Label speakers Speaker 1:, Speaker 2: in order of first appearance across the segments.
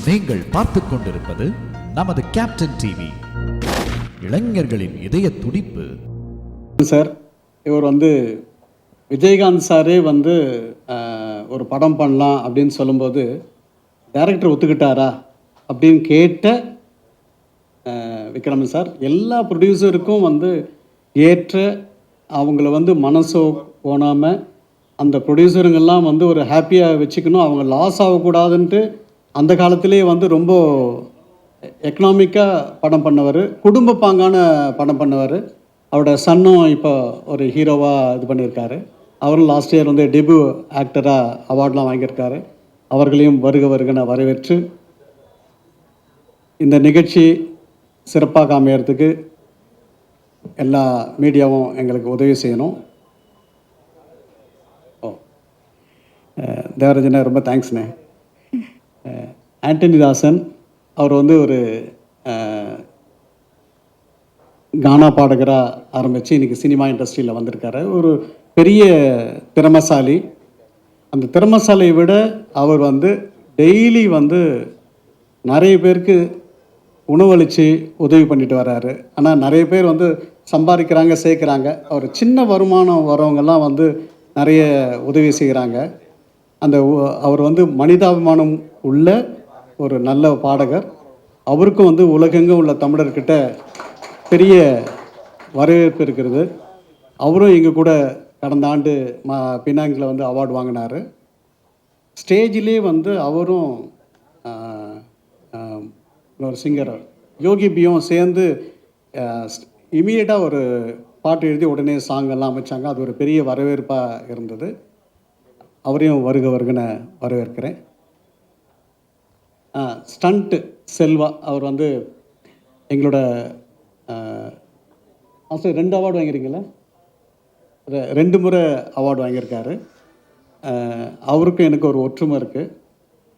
Speaker 1: நீங்கள் பார்த்துக் கொண்டிருப்பது நமது கேப்டன் டிவி. இளைஞர்களின் இதய துடிப்பு.
Speaker 2: சார், இவர் விஜயகாந்த் சாரே ஒரு படம் பண்ணலாம் அப்படின்னு சொல்லும்போது டைரக்டர் ஒத்துக்கிட்டாரா அப்படின்னு கேட்ட விக்ரமன் சார் எல்லா ப்ரொடியூசருக்கும் ஏற்ற அவங்கள மனசோ போனாமல் அந்த ப்ரொடியூசருங்கெல்லாம் ஒரு ஹாப்பியாக வச்சுக்கணும், அவங்க லாஸ் ஆகக்கூடாதுன்ட்டு அந்த காலத்திலே ரொம்ப எக்கனாமிக்காக படம் பண்ணவர், குடும்ப பாங்கான படம் பண்ணவர். அவரோட சன்னும் இப்போ ஒரு ஹீரோவாக இது பண்ணியிருக்காரு. அவரும் லாஸ்ட் இயர் டெபியூ ஆக்டராக அவார்ட்லாம் வாங்கியிருக்காரு. அவர்களையும் வருக வருகன வரவேற்று இந்த நிகழ்ச்சி சிறப்பாக அமையறதுக்கு எல்லா மீடியாவும் எங்களுக்கு உதவி செய்யணும். தேவராஜனே ரொம்ப தேங்க்ஸ்ண்ணே. ஆண்டனி தாசன் அவர் ஒரு கானா பாடகராக ஆரம்பித்து இன்றைக்கி சினிமா இண்டஸ்ட்ரியில் வந்திருக்காரு. ஒரு பெரிய திறமசாலி. அந்த திறமசாலியை விட அவர் டெய்லி நிறைய பேருக்கு உணவளித்து உதவி பண்ணிட்டு வர்றாரு. ஆனால் நிறைய பேர் சம்பாதிக்கிறாங்க, சேர்க்குறாங்க. அவர் சின்ன வருமானம் வரவங்கெல்லாம் நிறைய உதவி செய்கிறாங்க. அவர் மனிதாபிமானம் உள்ள ஒரு நல்ல பாடகர். அவருக்கும் உலகெங்கும் உள்ள தமிழர்கிட்ட பெரிய வரவேற்பு இருக்கிறது. அவரும் எங்கள் கூட கடந்த ஆண்டு பினாங்கில் அவார்டு வாங்கினார். ஸ்டேஜிலே அவரும் ஒரு சிங்கர் யோகி பியும் சேர்ந்து இமீடியட்டாக ஒரு பாட்டு எழுதி உடனே சாங்கெல்லாம் அமைச்சாங்க. அது ஒரு பெரிய வரவேற்பாக இருந்தது. அவரையும் வருக வருகன வரவேற்கிறேன். ஸ்டண்ட்டு செல்வா அவர் எங்களோட 2 அவார்டு வாங்கியிருக்கீங்களா? 2 முறை அவார்டு வாங்கியிருக்காரு. அவருக்கும் எனக்கு ஒரு ஒற்றுமை இருக்குது.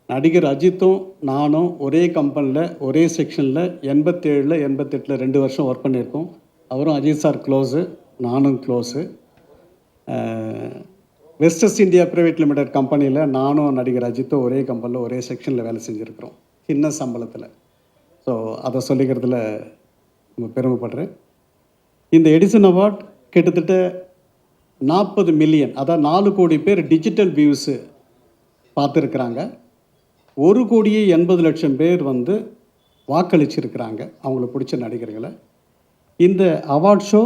Speaker 2: நடிகர் அஜித்தும் நானும் ஒரே கம்பெனியில் ஒரே செக்ஷனில் 87 88 2 வருஷம் ஒர்க் பண்ணியிருக்கோம். அவரும் அஜித் சார் க்ளோஸு, நானும் close. Westers India private limited கம்பெனியில் நானும் நடிகர் அஜித்தும் ஒரே கம்பெனியில் ஒரே செக்ஷனில் வேலை செஞ்சுருக்கிறோம், சின்ன சம்பளத்தில். ஸோ அதை சொல்லிக்கிறதுல ரொம்ப பெருமைப்படுறேன். இந்த எடிசன் அவார்ட் கிட்டத்தட்ட 40 மில்லியன், அதாவது 4 கோடி பேர் டிஜிட்டல் வியூஸு பார்த்துருக்குறாங்க. 1,80,00,000 பேர் வாக்களிச்சிருக்கிறாங்க அவங்களுக்கு பிடிச்ச நடிகர்களை. இந்த அவார்ட் ஷோ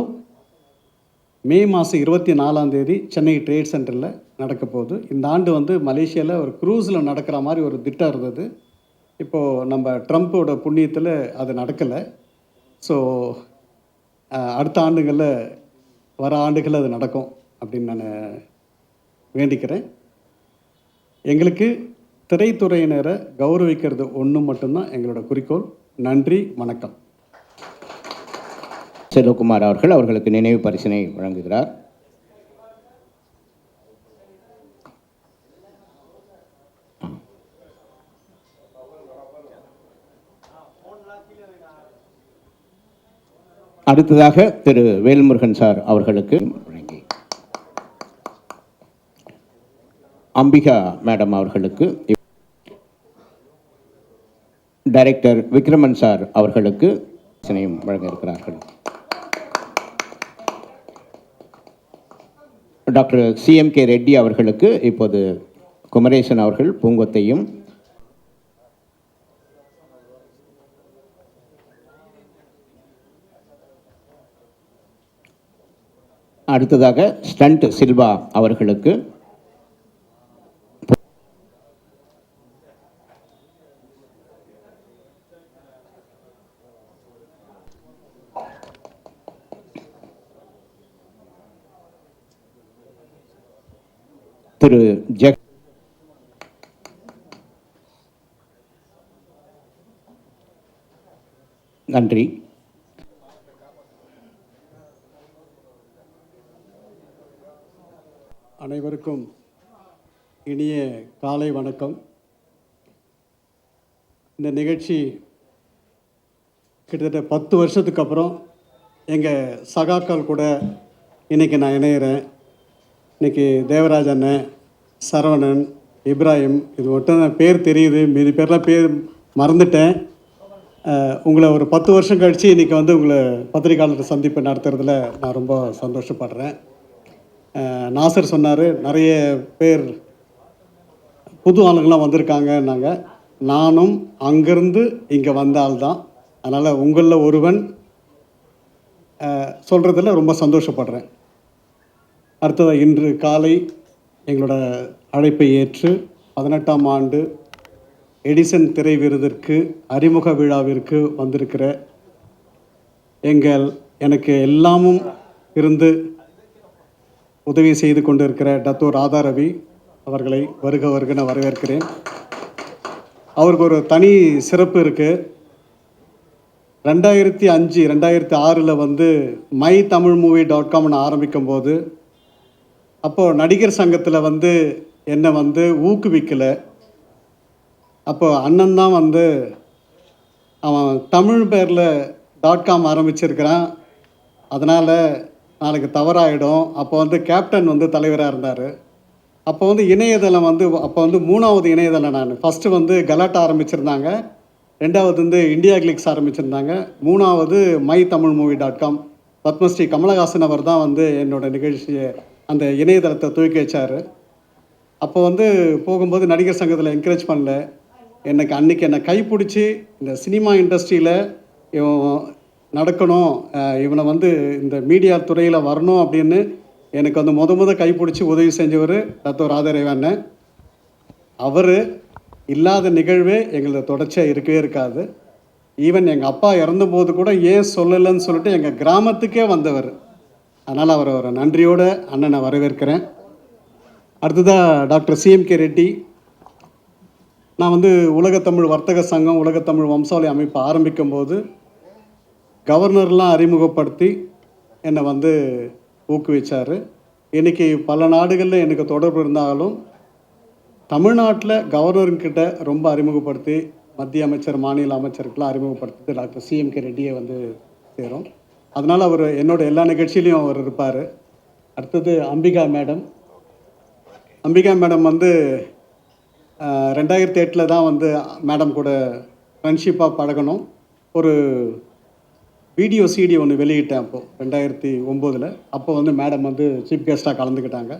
Speaker 2: மே மாதம் 24ஆம் தேதி சென்னை ட்ரேட் சென்டரில் நடக்க போகுது. இந்த ஆண்டு மலேசியாவில் ஒரு க்ரூஸில் நடக்கிற மாதிரி ஒரு திட்டம் இருந்தது. இப்போது நம்ம ட்ரம்ப்போட புண்ணியத்தில் அது நடக்கலை. ஸோ அடுத்த ஆண்டுகளில் வர ஆண்டுகளில் அது நடக்கும் அப்படின்னு நான் வேண்டிக்கிறேன். எங்களுக்கு திரைத்துறையினரை கௌரவிக்கிறது ஒன்று மட்டும்தான் எங்களோட குறிக்கோள். நன்றி, வணக்கம்.
Speaker 3: செல்வகுமார் அவர்களுக்கு நினைவு பரிசினை வழங்குகிறார். அடுத்ததாக திரு வேல்முருகன் சார் அவர்களுக்கு வழங்கி, அம்பிகா மேடம் அவர்களுக்கு, டைரக்டர் விக்ரமன் சார் அவர்களுக்கு வழங்க இருக்கிறார்கள். டாக்டர் CMK ரெட்டி அவர்களுக்கு இப்போது குமரேசன் அவர்கள் பூங்கொத்தையும், அடுத்ததாக ஸ்டண்ட் சில்வா அவர்களுக்கு திரு ஜெக் நன்றி.
Speaker 2: அனைவருக்கும் இனிய காலை வணக்கம். இந்த நிகழ்ச்சி கிட்டத்தட்ட 10 வருஷத்துக்கு அப்புறம் எங்கள் சகாக்கள் கூட இன்றைக்கி நான் இணையிறேன். இன்றைக்கி தேவராஜ் அண்ணன், சரவணன், இப்ராஹிம், இது மட்டும் பேர் தெரியுது, மீதி பேர்லாம் பேர் மறந்துட்டேன். உங்களை ஒரு 10 வருஷம் கழித்து இன்றைக்கி வந்து உங்களை பத்திரிகையாளர் சந்திப்பு நடத்துறதுல நான் ரொம்ப சந்தோஷப்படுறேன். நாசர் சொன்னார், நிறைய பேர் புது ஆளுங்களாம் வந்திருக்காங்கன்னாங்க. நானும் அங்கேருந்து இங்கே வந்த ஆள் தான். அதனால் உங்களில் ஒருவன் சொல்கிறதுல ரொம்ப சந்தோஷப்படுறேன். அடுத்ததாக இன்று காலை எங்களோட அழைப்பை ஏற்று 18ஆம் ஆண்டு எடிசன் திரை விருதிற்கு அறிமுக விழாவிற்கு வந்திருக்கிற எனக்கு எல்லாமும் இருந்து உதவி செய்து கொண்டிருக்கிற டத்தோ ராதா ரவி அவர்களை வருக வருகன வரவேற்கிறேன். அவருக்கு ஒரு தனி சிறப்பு இருக்குது. 2005 2006 வந்து mytamilmovie.comனு ஆரம்பிக்கும் போது அப்போது நடிகர் சங்கத்தில் வந்து என்னை வந்து ஊக்குவிக்கலை. அப்போ அண்ணன் தான் வந்து அவன் தமிழ் பேரில் .com ஆரம்பிச்சிருக்கிறான், அதனால் நாளைக்கு தவறாயிடும். அப்போ வந்து கேப்டன் வந்து தலைவராக இருந்தார். அப்போ வந்து இணையதளம் வந்து அப்போ வந்து 3வது இணையதளம். நான் ஃபஸ்ட்டு வந்து கலாட்டா ஆரம்பிச்சிருந்தாங்க, 2வது வந்து இந்தியா கிளிக்ஸ் ஆரம்பிச்சிருந்தாங்க, 3வது mytamilmovie.com. பத்மஸ்ரீ கமலஹாசன் அவர் தான் வந்து என்னோடய நிகழ்ச்சியை அந்த இணையதளத்தை துவக்கி வச்சார். அப்போ வந்து போகும்போது நடிகர் சங்கத்தில் என்கரேஜ் பண்ணல. அன்றைக்கி என்னை கைப்பிடிச்சி இந்த சினிமா இண்டஸ்ட்ரியில் இவன் நடக்கணும், இவனை வந்து இந்த மீடியா துறையில் வரணும் அப்படின்னு எனக்கு வந்து முத கைப்பிடிச்சி உதவி செஞ்சவர் டத்தோ ராதாரேவன். அவர் இல்லாத நிகழ்வே எங்களது தொடர்ச்சியாக இருக்கவே இருக்காது. ஈவன் எங்கள் அப்பா இறந்தபோது கூட ஏன் சொல்லலைன்னு சொல்லிட்டு எங்கள் கிராமத்துக்கே வந்தவர். அதனால் அவரை ஒரு நன்றியோடு அண்ணனை வரவேற்கிறேன். அடுத்ததாக டாக்டர் CMK ரெட்டி. நான் வந்து உலகத்தமிழ் வர்த்தக சங்கம், உலகத்தமிழ் வம்சாவளி அமைப்பு ஆரம்பிக்கும் போது கவர்னர்லாம் அறிமுகப்படுத்தி என்னை வந்து ஊக்குவிச்சார். இன்றைக்கி பல நாடுகளில் எனக்கு தொடர்பு இருந்தாலும் தமிழ்நாட்டில் கவர்னர்கிட்ட ரொம்ப அறிமுகப்படுத்தி மத்திய அமைச்சர், மாநில அமைச்சருக்கெலாம் அறிமுகப்படுத்தி டாக்டர் CMK ரெட்டியை வந்து சேரும். அதனால் அவர் என்னோட எல்லா நிகழ்ச்சியிலையும் அவர் இருப்பார். அடுத்தது அம்பிகா மேடம் வந்து 2008 தான் வந்து மேடம் கூட ஃப்ரெண்ட்ஷிப்பாக பழகணும். ஒரு வீடியோ CD ஒன்று வெளியிட்டேன் அப்போது 2009. அப்போ வந்து மேடம் வந்து சீஃப் கெஸ்ட்டாக கலந்துக்கிட்டாங்க.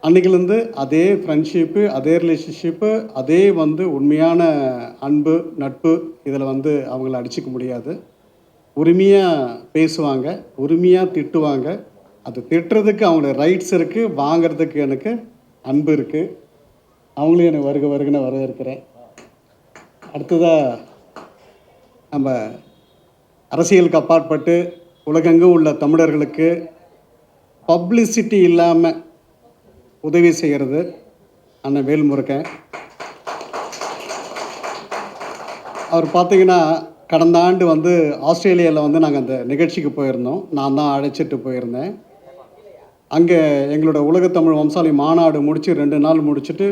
Speaker 2: அன்றைக்கிலேருந்து அதே ஃப்ரெண்ட்ஷிப்பு, அதே ரிலேஷன்ஷிப்பு, அதே வந்து உண்மையான அன்பு, நட்பு. இதில் வந்து அவங்கள அடிச்சிக்க முடியாது. உரிமையாக பேசுவாங்க, உரிமையாக திட்டுவாங்க. அது திட்டுறதுக்கு அவங்களோட ரைட்ஸ் இருக்குது, வாங்கிறதுக்கு எனக்கு அன்பு இருக்குது. அவங்களையும் எனக்கு வருக வருகன்னு வரவேற்கிறேன். அடுத்ததாக நம்ம அரசியலுக்கு அப்பாற்பட்டு உலகெங்கும் உள்ள தமிழர்களுக்கு பப்ளிசிட்டி இல்லாமல் உதவி செய்கிறது அண்ணன் வேல்முருகன். அவர் பார்த்திங்கன்னா கடந்த ஆண்டு வந்து ஆஸ்திரேலியாவில் வந்து நாங்கள் அந்த நிகழ்ச்சிக்கு போயிருந்தோம். நான் தான் அழைச்சிட்டு போயிருந்தேன். அங்கே எங்களோட உலகத்தமிழ் வம்சாவளி மாநாடு முடித்து 2 நாள் முடிச்சுட்டு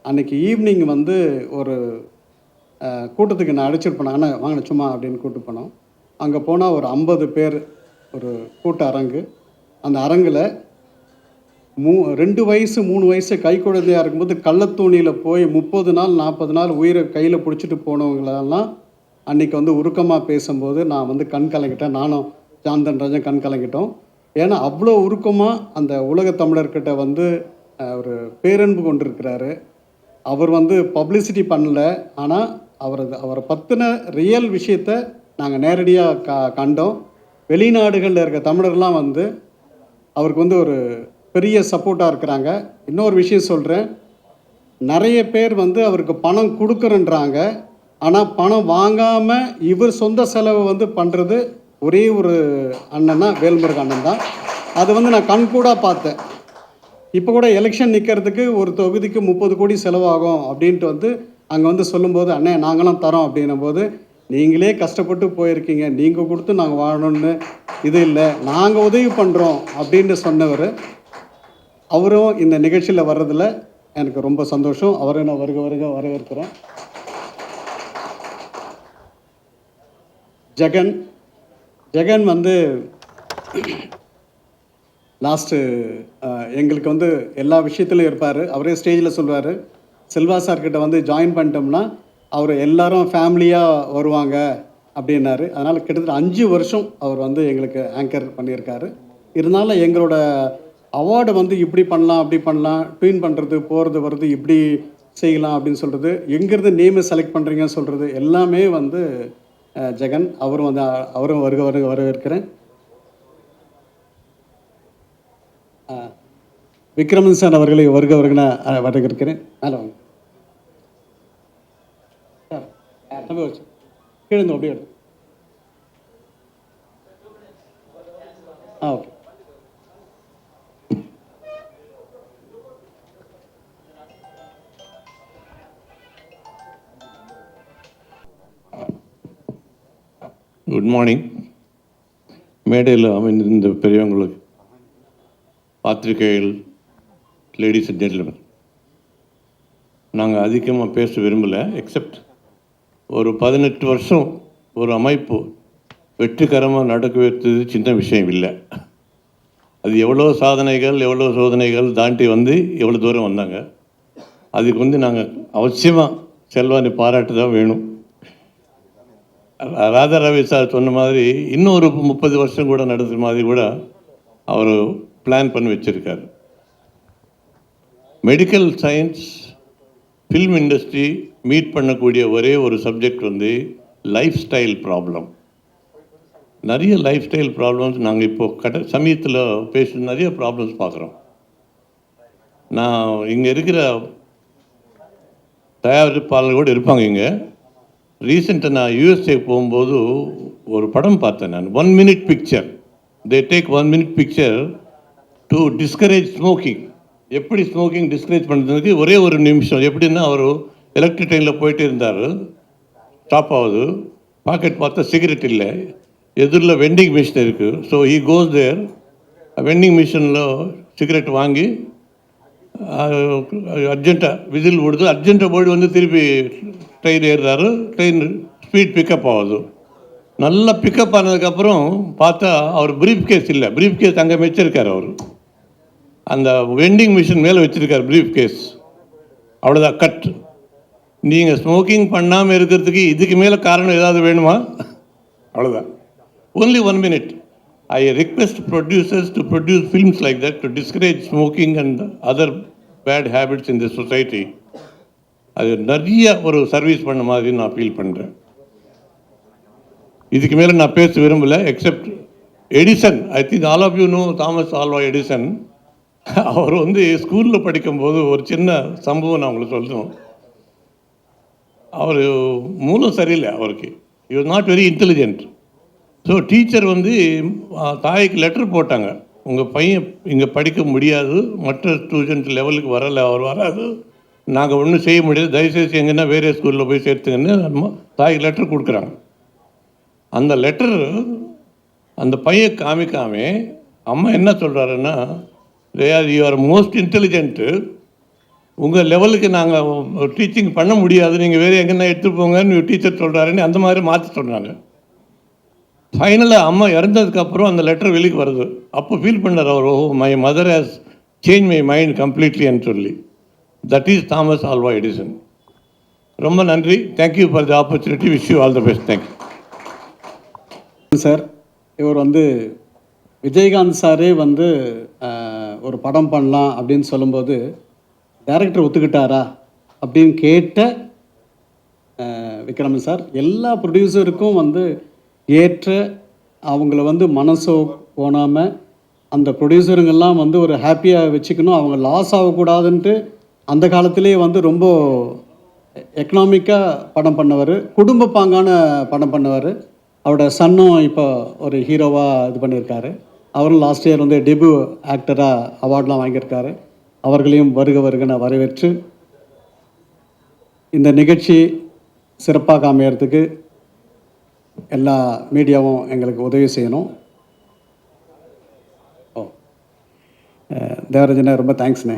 Speaker 2: அன்றைக்கி ஈவினிங் வந்து ஒரு கூட்டத்துக்கு நான் அழைச்சிட்டு போனேன். ஆனால் வாங்கின சும்மா அப்படின்னு கூப்பிட்டு போனோம். அங்கே போனால் ஒரு 50 பேர் ஒரு கூட்ட அரங்கு. அந்த அரங்கில் 2 வயசு 3 வயசு கை குழந்தையாக இருக்கும்போது கள்ளத்தூணியில் போய் 30 நாள் 40 நாள் உயிரை கையில் பிடிச்சிட்டு போனவங்களெல்லாம் அன்றைக்கி வந்து உருக்கமாக பேசும்போது நான் வந்து கண் கலங்கிட்டேன். நானும் ஜான்தன் ராஜன் கண் கலங்கிட்டோம். ஏன்னா அவ்வளோ உருக்கமாக அந்த உலகத் தமிழர்கிட்ட வந்து ஒரு பேரன்பு கொண்டிருக்கிறாரு. அவர் வந்து பப்ளிசிட்டி பண்ணல, ஆனால் அவரை பற்றின ரியல் விஷயத்தை நாங்கள் நேரடியாக கண்டோம். வெளிநாடுகளில் இருக்க தமிழர்லாம் வந்து அவருக்கு வந்து ஒரு பெரிய சப்போர்ட்டாக இருக்கிறாங்க. இன்னொரு விஷயம் சொல்கிறேன், நிறைய பேர் வந்து அவருக்கு பணம் கொடுக்குறன்றாங்க, ஆனால் பணம் வாங்காமல் இவர் சொந்த செலவு வந்து பண்ணுறது ஒரே ஒரு அண்ணன் தான், வேல்முருகன் அண்ணன் தான். அது வந்து நான் கண்கூடாக பார்த்தேன். இப்போ கூட எலெக்ஷன் நிற்கிறதுக்கு ஒரு தொகுதிக்கு 30 கோடி செலவாகும் அப்படின்ட்டு வந்து அங்கே வந்து சொல்லும்போது, அண்ணே நாங்களும் தரோம் அப்படின்னும் போது, நீங்களே கஷ்டப்பட்டு போயிருக்கீங்க, நீங்கள் கொடுத்து நாங்கள் வாழணும்னு இது இல்லை, நாங்கள் உதவி பண்ணுறோம் அப்படின்னு சொன்னவர். அவரும் இந்த நிகழ்ச்சியில் வர்றதில் எனக்கு ரொம்ப சந்தோஷம். அவரை நான் வருக வருக வரவேற்கிறேன். ஜெகன் வந்து லாஸ்ட்டு எங்களுக்கு வந்து எல்லா விஷயத்துலையும் இருப்பார். அவரே ஸ்டேஜில் சொல்லுவார், செல்வா சார்கிட்ட வந்து ஜாயின் பண்ணிட்டோம்னா அவர் எல்லாரும் ஃபேமிலியாக வருவாங்க அப்படின்னாரு. அதனால் கிட்டத்தட்ட 5 வருஷம் அவர் வந்து எங்களுக்கு ஆங்கர் பண்ணியிருக்காரு. இருந்தாலும் எங்களோட அவார்டு வந்து இப்படி பண்ணலாம் அப்படி பண்ணலாம், ட்வீன் பண்ணுறது போகிறது வருது இப்படி செய்யலாம் அப்படின்னு சொல்கிறது, எங்கேருந்து நேமை செலக்ட் பண்ணுறீங்கன்னு சொல்கிறது எல்லாமே வந்து ஜெகன் அவரும் வந்து அவரும் வரவேற்கிறேன். விக்ரமன் சார் அவர்களை வருகிறேன் வரவேற்கிறேன். மேலே வாங்க சார், தம்பி வச்சு கீழே அப்படியே எடுத்து. ஓகே.
Speaker 4: Good morning. மேடையில் அமைந்திருந்த பெரியவங்களுக்கு, பாத்திரிகைகள், லேடிஸ் அண்ட் ஜென்டில்மேன், நாங்கள் அதிகமாக பேச விரும்பலை. எக்ஸப்ட் ஒரு 18 வருஷம் ஒரு அமைப்பு வெற்றிகரமாக நடக்க வைத்தது சின்ன விஷயம் இல்லை. அது எவ்வளோ சாதனைகள் எவ்வளோ சோதனைகள் தாண்டி வந்து எவ்வளோ தூரம் வந்தாங்க. அதுக்கு வந்து நாங்கள் அவசியமாக செல்வானை பாராட்டு தான் வேணும். ராதா ரவி சார் சொன்ன மாதிரி இன்னும் ஒரு 30 வருஷம் கூட நடத்துகிற மாதிரி கூட அவர் பிளான் பண்ணி வச்சுருக்காரு. Medical science, film industry meet பண்ணக்கூடிய ஒரே ஒரு சப்ஜெக்ட் வந்து லைஃப் ஸ்டைல் ப்ராப்ளம். நிறைய லைஃப் ஸ்டைல் ப்ராப்ளம்ஸ் நாங்கள் இப்போது சமயத்தில் பேசி நிறைய ப்ராப்ளம்ஸ் பார்க்குறோம். நான் இங்கே இருக்கிற தயாரிப்பாளர்கள் கூட இருப்பாங்க. இங்கே ரீசெண்டாக நான் யூஎஸ்ஏ போகும்போது ஒரு படம் பார்த்தேன் நான். 1 minute picture. They take 1 minute picture to discourage smoking. எப்படி ஸ்மோக்கிங் டிஸ்கரேஜ் பண்ணுறதுக்கு ஒரே ஒரு நிமிஷம். எப்படின்னா, அவர் எலக்ட்ரிக் ட்ரெயினில் போயிட்டே இருந்தார், ஸ்டாப் ஆகுது, பாக்கெட் பார்த்தா சிகரெட் இல்லை, எதிரில் வெண்டிங் மிஷின் இருக்குது. So he goes there, vending மிஷினில் சிகரெட் வாங்கி அர்ஜென்ட்டாக விசில் விடுது. அர்ஜென்ட்டாக போய்ட்டு வந்து திருப்பி ட்ரெயின் ஏறுறாரு. ட்ரெயின் ஸ்பீட் பிக்கப் ஆகுது. நல்லா பிக்கப் ஆனதுக்கப்புறம் பார்த்தா அவர் ப்ரீஃப் கேஸ் இல்லை. ப்ரீஃப் கேஸ் அங்கே வச்சிருக்கார். அவர் அந்த வெண்டிங் மிஷின் மேலே வச்சுருக்கார் ப்ரீஃப் கேஸ். அவ்வளோதான், கட். நீங்கள் ஸ்மோக்கிங் பண்ணாமல் இருக்கிறதுக்கு இதுக்கு மேலே காரணம் ஏதாவது வேணுமா? அவ்வளோதான். only 1 minute. I request producers to produce films like that to discourage smoking and other bad habits in the society. அது நிறைய ஒரு சர்வீஸ் பண்ண மாதிரி நான் ஃபீல் பண்ணுறேன். இதுக்கு மேலே நான் பேச விரும்பலை. Except Edison. I think all of you know Thomas Alva Edison. அவர் வந்து ஸ்கூலில் படிக்கும்போது ஒரு சின்ன சம்பவம் நான் உங்களுக்கு சொல்லணும். அவர் மூலம் சரியில்லை அவருக்கு. he was not very intelligent. So teacher வந்து தாய்க்கு லெட்டர் போட்டாங்க, உங்கள் பையன் இங்கே படிக்க முடியாது, மற்ற ஸ்டூடெண்ட் லெவலுக்கு வரலை, அவர் வராது, நாங்கள் ஒன்றும் செய்ய முடியாது, தயவுசெய்து எங்கன்னா வேறு ஸ்கூலில் போய் சேர்த்துங்கன்னு தாய்க்கு லெட்டர் கொடுக்குறாங்க. அந்த லெட்டர் அந்த பையன் காமிக்காமே அம்மா என்ன சொல்கிறாருன்னா, யூ ஆர் மோஸ்ட் இன்டெலிஜென்ட்டு, உங்கள் லெவலுக்கு நாங்கள் டீச்சிங் பண்ண முடியாது, நீங்கள் வேறு எங்கன்னா எடுத்துகிட்டு போங்கன்னு டீச்சர் சொல்கிறாருன்னு அந்த மாதிரி மாற்றி சொல்கிறாங்க. ஃபைனலாக அம்மா இறந்ததுக்கப்புறம் அந்த லெட்டர் வெளிக்கு வருது. அப்போ ஃபீல் பண்ணார் அவர், oh my mother has change my mind கம்ப்ளீட்லின்னு சொல்லி. That is Thomas Alva Edison. ரொம்ப நன்றி. Thank you for the opportunity. Wish you all the best. Thank you
Speaker 2: sir. இவர் வந்து விஜயகாந்த் சாரே வந்து ஒரு படம் பண்ணலாம் அப்படின்னு சொல்லும்போது டைரக்டர் ஒத்துக்கிட்டாரா அப்படின்னு கேட்ட விக்ரமன் சார் எல்லா ப்ரொடியூசருக்கும் வந்து ஏற்ற, அவங்கள வந்து மனசோ போனாமல் அந்த ப்ரொடியூசருங்கெல்லாம் வந்து ஒரு ஹாப்பியாக வச்சுக்கணும், அவங்க லாஸ் ஆகக்கூடாதுன்ட்டு அந்த காலத்திலே வந்து ரொம்ப எக்கனாமிக்காக படம் பண்ணவர், குடும்ப பாங்கான படம் பண்ணவர். அவரோட சன்னும் இப்போ ஒரு ஹீரோவாக இது பண்ணியிருக்காரு. அவரும் லாஸ்ட் இயர் வந்து டெபியூ ஆக்டராக அவார்ட்லாம் வாங்கியிருக்காரு. அவர்களையும் வருகன வரவேற்று இந்த நிகழ்ச்சி சிறப்பாக அமையறதுக்கு எல்லா மீடியாவும் எங்களுக்கு உதவி செய்யணும். தேவராஜனே ரொம்ப தேங்க்ஸ்ண்ணே.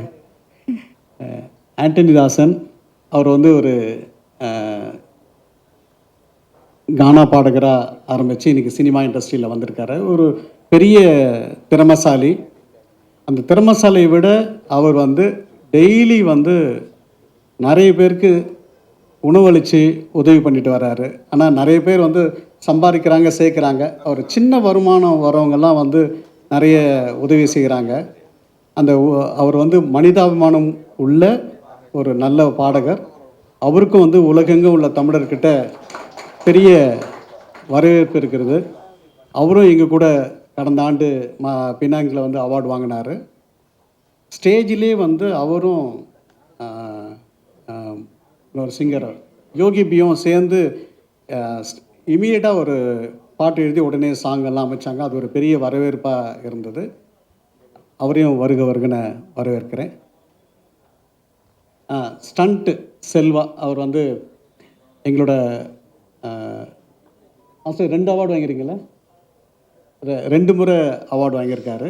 Speaker 2: ஆண்டனி தாசன் அவர் வந்து ஒரு கானா பாடகராக ஆரம்பித்து இன்றைக்கி சினிமா இண்டஸ்ட்ரியில் வந்திருக்காரு. ஒரு பெரிய திறமசாலி. அந்த திறமசாலியை விட அவர் வந்து டெய்லி வந்து நிறைய பேருக்கு உணவளித்து உதவி பண்ணிட்டு வர்றாரு. ஆனால் நிறைய பேர் வந்து சம்பாதிக்கிறாங்க, சேர்க்குறாங்க. அவர் சின்ன வருமானம் வரவங்கெல்லாம் வந்து நிறைய உதவி செய்கிறாங்க. அவர் வந்து மனிதாபிமானம் உள்ள ஒரு நல்ல பாடகர். அவருக்கும் வந்து உலகெங்கும் உள்ள தமிழர்கிட்ட பெரிய வரவேற்பு இருக்கிறது. அவரும் எங்கள் கூட கடந்த ஆண்டு பினாங்கில் வந்து அவார்டு வாங்கினார். ஸ்டேஜிலே வந்து அவரும் ஒரு சிங்கர் யோகி பியும் சேர்ந்து இமீடியட்டாக ஒரு பாட்டு எழுதி உடனே சாங்கெல்லாம் அமைச்சாங்க. அது ஒரு பெரிய வரவேற்பாக இருந்தது. அவரையும் வருக வருகன வரவேற்கிறேன். ஸ்டண்ட்டு செல்வா அவர் வந்து எங்களோட மாஸ்டர் 2 அவார்டு வாங்கியிருக்கீங்களா? 2 முறை அவார்டு வாங்கியிருக்காரு.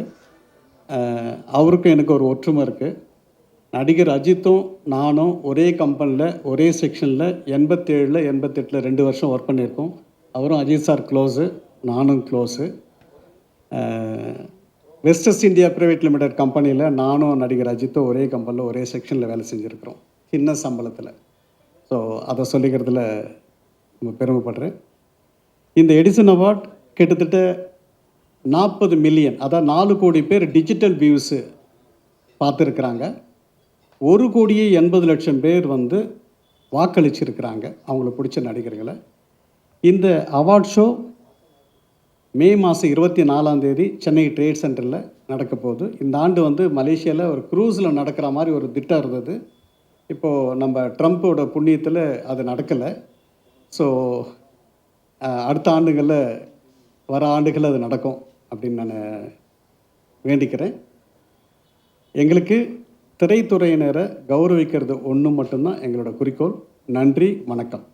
Speaker 2: அவருக்கும் எனக்கு ஒரு ஒற்றுமை இருக்குது. நடிகர் அஜித்தும் நானும் ஒரே கம்பெனியில் ஒரே செக்ஷனில் 87 88 2 வருஷம் ஒர்க் பண்ணியிருக்கோம். அவரும் அஜித் சார் க்ளோஸு, நானும் close. Westers India private limited கம்பெனியில் நானும் நடிகர் அஜித்தும் ஒரே கம்பெனியில் ஒரே செக்ஷனில் வேலை செஞ்சுருக்கிறோம், சின்ன சம்பளத்தில். ஸோ அதை சொல்லிக்கிறதுல ரொம்ப பெருமைப்படுறேன். இந்த எடிசன் அவார்ட் கிட்டத்தட்ட 40 மில்லியன், அதாவது 4 கோடி பேர் டிஜிட்டல் வியூஸு பார்த்துருக்குறாங்க. 1,80,00,000 பேர் வந்து வாக்களிச்சிருக்கிறாங்க அவங்களுக்கு பிடிச்ச நடிகர்களை. இந்த அவார்ட் ஷோ மே மாதம் 24 சென்னை ட்ரேட் சென்டரில் நடக்க போகுது. இந்த ஆண்டு வந்து மலேசியாவில் ஒரு க்ரூஸில் நடக்கிற மாதிரி ஒரு திட்டம் இருந்தது. இப்போது நம்ம ட்ரம்ப்போட புண்ணியத்தில் அது நடக்கலை. ஸோ அடுத்த ஆண்டுகளில் வர ஆண்டுகளில் அது நடக்கும் அப்படின்னு நான் வேண்டிக்கிறேன். எங்களுக்கு திரைத்துறையினரை கௌரவிக்கிறது ஒன்று மட்டும்தான் எங்களோட குறிக்கோள். நன்றி, வணக்கம்.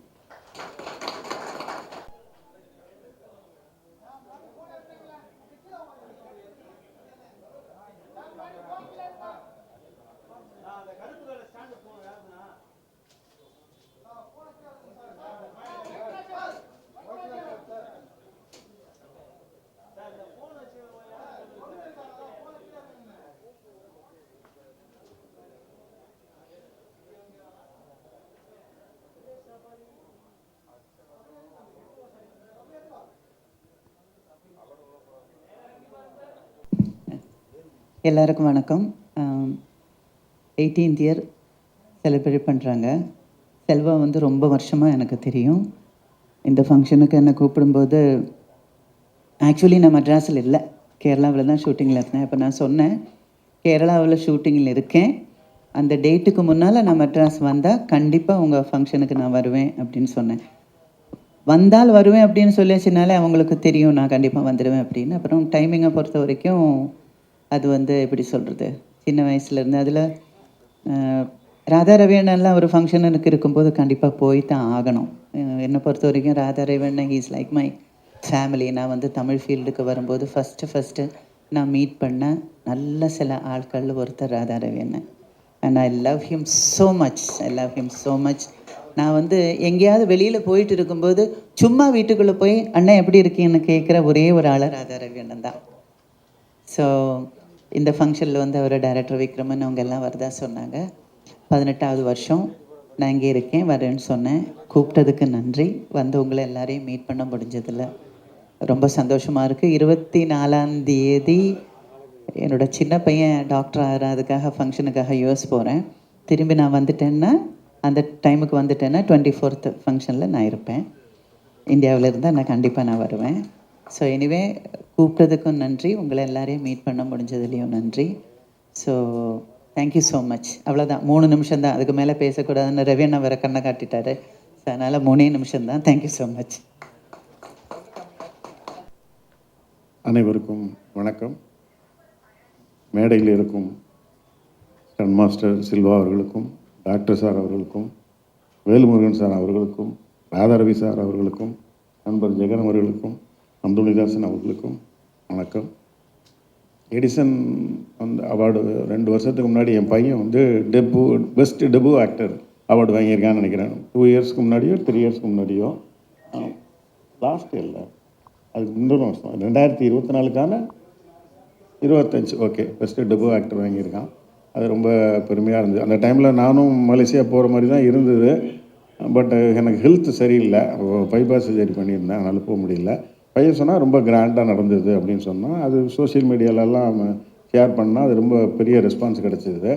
Speaker 5: எல்லாருக்கும் வணக்கம். 18th இயர் செலிப்ரேட் பண்ணுறாங்க. செல்வா வந்து ரொம்ப வருஷமாக எனக்கு தெரியும். இந்த ஃபங்க்ஷனுக்கு என்னை கூப்பிடும்போது ஆக்சுவலி நான் மெட்ராஸில் இல்லை, கேரளாவில் தான் ஷூட்டிங்கில் இருந்தேன். இப்போ நான் சொன்னேன் கேரளாவில் ஷூட்டிங்கில் இருக்கேன், அந்த டேட்டுக்கு முன்னால் நான் மெட்ராஸ் வந்தால் கண்டிப்பாக உங்கள் ஃபங்க்ஷனுக்கு நான் வருவேன் அப்படின்னு சொன்னேன். வந்தால் வருவேன் அப்படின்னு சொல்லியாச்சுனாலே அவங்களுக்கு தெரியும் நான் கண்டிப்பாக வந்துடுவேன் அப்படின்னு. அப்புறம் டைமிங்கை பொறுத்த வரைக்கும் அது வந்து எப்படி சொல்கிறது, சின்ன வயசுலேருந்து அதில் ராதா ரவியண்ணன்லாம் ஒரு ஃபங்க்ஷனுக்கு இருக்கும்போது கண்டிப்பாக போய் தான் ஆகணும். என்னை பொறுத்த வரைக்கும் ராதா ரவியண்ணன் ஹீஸ் லைக் மை ஃபேமிலி. நான் வந்து தமிழ் ஃபீல்டுக்கு வரும்போது ஃபஸ்ட்டு நான் மீட் பண்ண நல்ல சில ஆட்களில் ஒருத்தர் ராதா ரவியண்ணன். And I love him so much. நான் வந்து எங்கேயாவது வெளியில் போயிட்டு இருக்கும்போது சும்மா வீட்டுக்குள்ளே போய் அண்ணன் எப்படி இருக்கீங்கன்னு கேட்குற ஒரே ஒரு ஆள் ராதா ரவியண்ணன் தான். ஸோ இந்த ஃபங்க்ஷனில் வந்து அவர் டைரக்டர் விக்ரமன் அவங்க எல்லாம் வரதா சொன்னாங்க. 18வது வருஷம் நான் இங்கே இருக்கேன், வரேன்னு சொன்னேன். கூப்பிட்டதுக்கு நன்றி. வந்து உங்களை எல்லாரையும் மீட் பண்ண முடிஞ்சதில் ரொம்ப சந்தோஷமாக இருக்குது. 24 என்னோட சின்ன பையன் டாக்டர் ஆகிறதுக்காக ஃபங்க்ஷனுக்காக யூஎஸ் போகிறேன். திரும்பி நான் வந்துட்டேன்னா அந்த டைமுக்கு வந்துட்டேன்னா 24th ஃபங்க்ஷனில் நான் இருப்பேன். இந்தியாவில் இருந்தால் நான் கண்டிப்பாக வருவேன். ஸோ எனிவே கூப்பிட்டதுக்கும் நன்றி, உங்களை எல்லாரையும் மீட் பண்ண முடிஞ்சதுலேயும் நன்றி. So thank you so much. அவ்வளோதான், 3 நிமிஷம் தான், அதுக்கு மேலே பேசக்கூடாதுன்னு ரவியண்ணா வேறு கண்ணை காட்டிட்டாரு. ஸோ அதனால் 3 நிமிஷம் தான். Thank you so much.
Speaker 6: அனைவருக்கும் வணக்கம். மேடையில் இருக்கும் ஸ்டன் மாஸ்டர் சில்வா அவர்களுக்கும், டாக்டர் சார் அவர்களுக்கும், வேலுமுருகன் சார் அவர்களுக்கும், ராதாரவி சார் அவர்களுக்கும், நண்பர் ஜெகன் அவர்களுக்கும், அந்துணிதாசன் அவர்களுக்கும் வணக்கம். எடிசன் அந்த அவார்டு 2 வருஷத்துக்கு முன்னாடி என் பையன் வந்து பெஸ்ட் டெபு ஆக்டர் அவார்டு வாங்கியிருக்கான்னு நினைக்கிறேன். 2 இயர்ஸ்க்கு முன்னாடியோ 3 இயர்ஸ்க்கு முன்னாடியோ, லாஸ்ட் இல்லை அதுக்கு முந்தின வருஷம் 2024க்கான 25 ஓகே பெஸ்ட்டு டெபு ஆக்டர் வாங்கியிருக்கான். அது ரொம்ப பெருமையாக இருந்தது. அந்த டைமில் நானும் மலேசியா போகிற மாதிரி தான் இருந்தது. பட் எனக்கு ஹெல்த் சரியில்லை, பைபாஸ் சர்ஜரி பண்ணியிருந்தேன், அதனால் போக முடியல. பையன் சொன்னால் ரொம்ப கிராண்டாக நடந்தது அப்படின்னு சொன்னால், அது சோஷியல் மீடியாலெல்லாம் ஷேர் பண்ணால் அது ரொம்ப பெரிய ரெஸ்பான்ஸ் கிடச்சிது.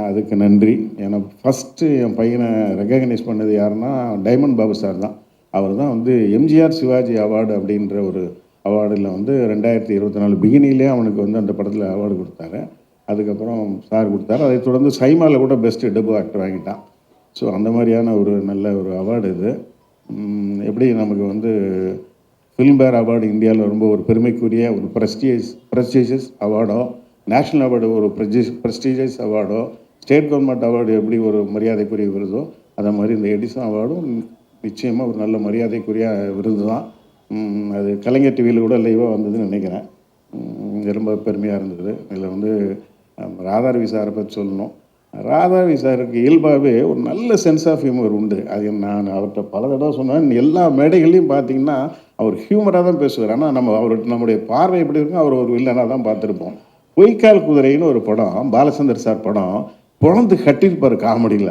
Speaker 6: அதுக்கு நன்றி. ஏன்னா ஃபஸ்ட்டு என் பையனை ரெகக்னைஸ் பண்ணது யாருன்னா டைமண்ட் பாபு சார் தான். அவர் தான் வந்து எம்ஜிஆர் சிவாஜி அவார்டு அப்படின்ற ஒரு அவார்டில் வந்து 2024 பிகினிலே அவனுக்கு வந்து அந்த படத்தில் அவார்டு கொடுத்தாரு. அதுக்கப்புறம் சார் கொடுத்தாரு. அதை தொடர்ந்து சைமாவில் கூட பெஸ்ட்டு டெபு ஆக்டர் வாங்கிட்டான். ஸோ அந்த மாதிரியான ஒரு நல்ல ஒரு அவார்டு இது. எப்படி நமக்கு வந்து ஃபிலிம்பேர் அவார்டு இந்தியாவில் ரொம்ப ஒரு பெருமைக்குரிய ஒரு ப்ரெஸ்டீஜியஸ் அவார்டோ, நேஷ்னல் அவார்டு ஒரு ப்ரெஸ்டீஜியஸ் அவார்டோ, ஸ்டேட் கவர்மெண்ட் அவார்டு எப்படி ஒரு மரியாதைக்குரிய விருதோ, அதை மாதிரி இந்த எடிசன் அவார்டும் நிச்சயமாக ஒரு நல்ல மரியாதைக்குரிய விருது தான். அது கலைஞர் டிவியில் கூட லைவாக வந்ததுன்னு நினைக்கிறேன். ரொம்ப பெருமையாக இருந்தது. இதில் வந்து ராதாரவி சாரை பற்றி சொல்லணும். ராதாரவி சாருக்கு இயல்பாகவே ஒரு நல்ல சென்ஸ் ஆஃப் ஹியூமர் உண்டு. அது நான் அவர்கிட்ட பல தடவை சொன்னேன். எல்லா மேடைகள்லையும் பார்த்தீங்கன்னா அவர் ஹியூமராக தான் பேசுவார். ஆனால் நம்முடைய பார்வை எப்படி இருக்கும், அவர் ஒரு வில்லனாக தான் பார்த்துருப்போம். பொய்க்கால் குதிரைன்னு ஒரு படம், பாலச்சந்தர் சார் படம், பொழந்து கட்டியிருப்பார் காமெடியில்.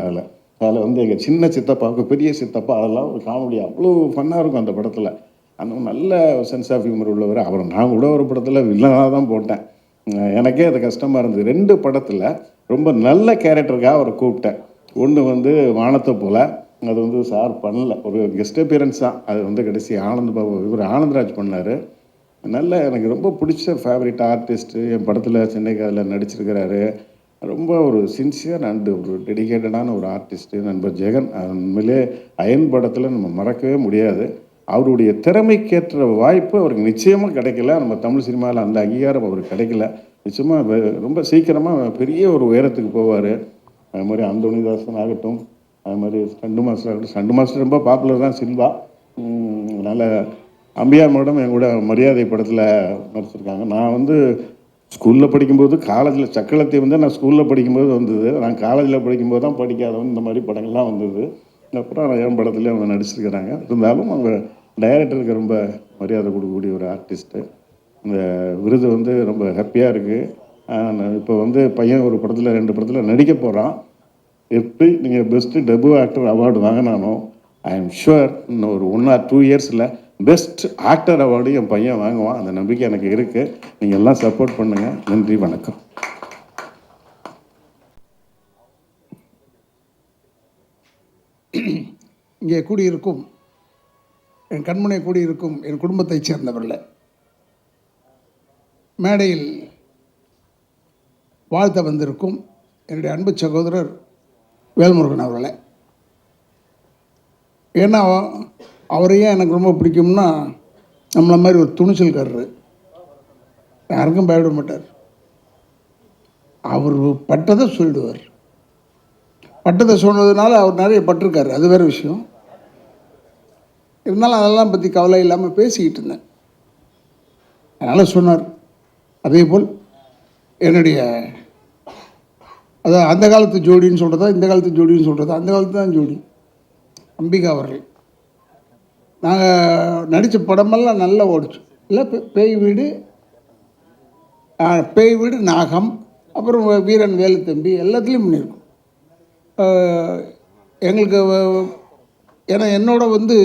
Speaker 6: அதில் வந்து எங்கள் சின்ன சித்தப்பாவுக்கு பெரிய சித்தப்பா, அதெல்லாம் ஒரு காமெடி அவ்வளோ ஃபன்னாக இருக்கும் அந்த படத்தில். அந்த நல்ல சென்ஸ் ஆஃப் ஹியூமர் உள்ளவர். அவர் நான் கூட ஒரு படத்தில் வில்லனாக தான் போட்டேன். எனக்கே அது கஷ்டமாக இருந்தது. 2 படத்தில் ரொம்ப நல்ல கேரக்டருக்காக அவரை கூப்பிட்டேன். ஒன்று வந்து வானத்தை போல், அது வந்து சார் பண்ணல, ஒரு கெஸ்ட் அப்பியரன்ஸ் தான். அது வந்து கடைசி ஆனந்த் பாபு இவர் ஆனந்த்ராஜ் பண்ணார். நல்ல எனக்கு ரொம்ப பிடிச்ச ஃபேவரட் ஆர்டிஸ்ட்டு. என் படத்தில் சென்னைக்காரில் நடிச்சிருக்கிறாரு. ரொம்ப ஒரு சின்சியர் அண்டு ஒரு டெடிகேட்டடான ஒரு ஆர்டிஸ்ட்டு நண்பர் ஜெகன். உண்மையிலே அயன் படத்தில் நம்ம மறக்கவே முடியாது. அவருடைய திறமைக்கேற்ற வாய்ப்பு அவருக்கு நிச்சயமாக கிடைக்கல. நம்ம தமிழ் சினிமாவில் அந்த அங்கீகாரம் அவருக்கு கிடைக்கல. நிச்சயமாக ரொம்ப சீக்கிரமாக பெரிய ஒரு உயரத்துக்கு போவார். அது மாதிரி அந்தோணிதாசன் ஆகட்டும், அது மாதிரி ஸ்டண்டு மாஸ்டர் ஆகட்டும். ஸ்டண்டு மாஸ்டர் ரொம்ப பாப்புலர் தான், சில்வா. அதனால் அம்பியார் மேடம் என் கூட மரியாதை படத்தில் நடிச்சிருக்காங்க. நான் வந்து ஸ்கூலில் படிக்கும்போது, காலேஜில் சக்களத்தை வந்து நான் ஸ்கூலில் படிக்கும்போது வந்தது. நான் காலேஜில் படிக்கும்போது தான் படிக்காதவன் இந்த மாதிரி படங்கள்லாம் வந்தது. அப்புறம் நான் என் படத்துலேயே அவங்க நடிச்சிருக்கிறாங்க. இருந்தாலும் அவங்க டைரக்டருக்கு ரொம்ப மரியாதை கொடுக்கக்கூடிய ஒரு ஆர்டிஸ்ட்டு. இந்த விருது வந்து ரொம்ப ஹாப்பியாக இருக்குது. இப்போ வந்து பையன் ஒரு படத்தில் 2 படத்தில் நடிக்க போகிறான். எப்படி நீங்கள் பெஸ்ட்டு டெபு ஆக்டர் அவார்டு வாங்கினானோ, ஐ எம் ஷுவர் இன்னும் ஒரு 1 or 2 இயர்ஸில் பெஸ்ட் ஆக்டர் அவார்டு என் பையன் வாங்குவான். அந்த நம்பிக்கை எனக்கு இருக்குது. நீங்கள் எல்லாம் சப்போர்ட் பண்ணுங்கள். நன்றி, வணக்கம்.
Speaker 7: இங்கே கூடியிருக்கும் என் கண்முனை கூடியிருக்கும் என் குடும்பத்தைச் சேர்ந்தவர்கள, மேடையில் வாழ்த்த வந்திருக்கும் என்னுடைய அன்பு சகோதரர் வேல்முருகன் அவர்களே. ஏன்னா அவரையே எனக்கு ரொம்ப பிடிக்கும்னா, நம்மளை மாதிரி ஒரு துணிச்சல்காரரு, யாருக்கும் பயப்பட மாட்டார். அவர் பட்டதை சொல்லிடுவார். பட்டத்தை சொன்னதுனால அவர் நிறைய பட்டிருக்காரு, அது வேறு விஷயம். இருந்தாலும் அதெல்லாம் பற்றி கவலை இல்லாமல் பேசிக்கிட்டு இருந்தேன். அதனால் சொன்னார். அதே போல் என்னுடைய அதான் அந்த காலத்து ஜோடின்னு சொல்கிறதா, இந்த காலத்து ஜோடின்னு சொல்கிறதா, அந்த காலத்து தான் ஜோடி அம்பிகா அவர்கள். நாங்கள் நடித்த படமெல்லாம் நல்லா ஓடிச்சு. இல்லை பேய் வீடு, நாகம், அப்புறம் வீரன் வேலுத்தம்பி எல்லாத்துலேயும் பண்ணியிருக்கோம். எங்களுக்கு ஏன்னா என்னோட வந்து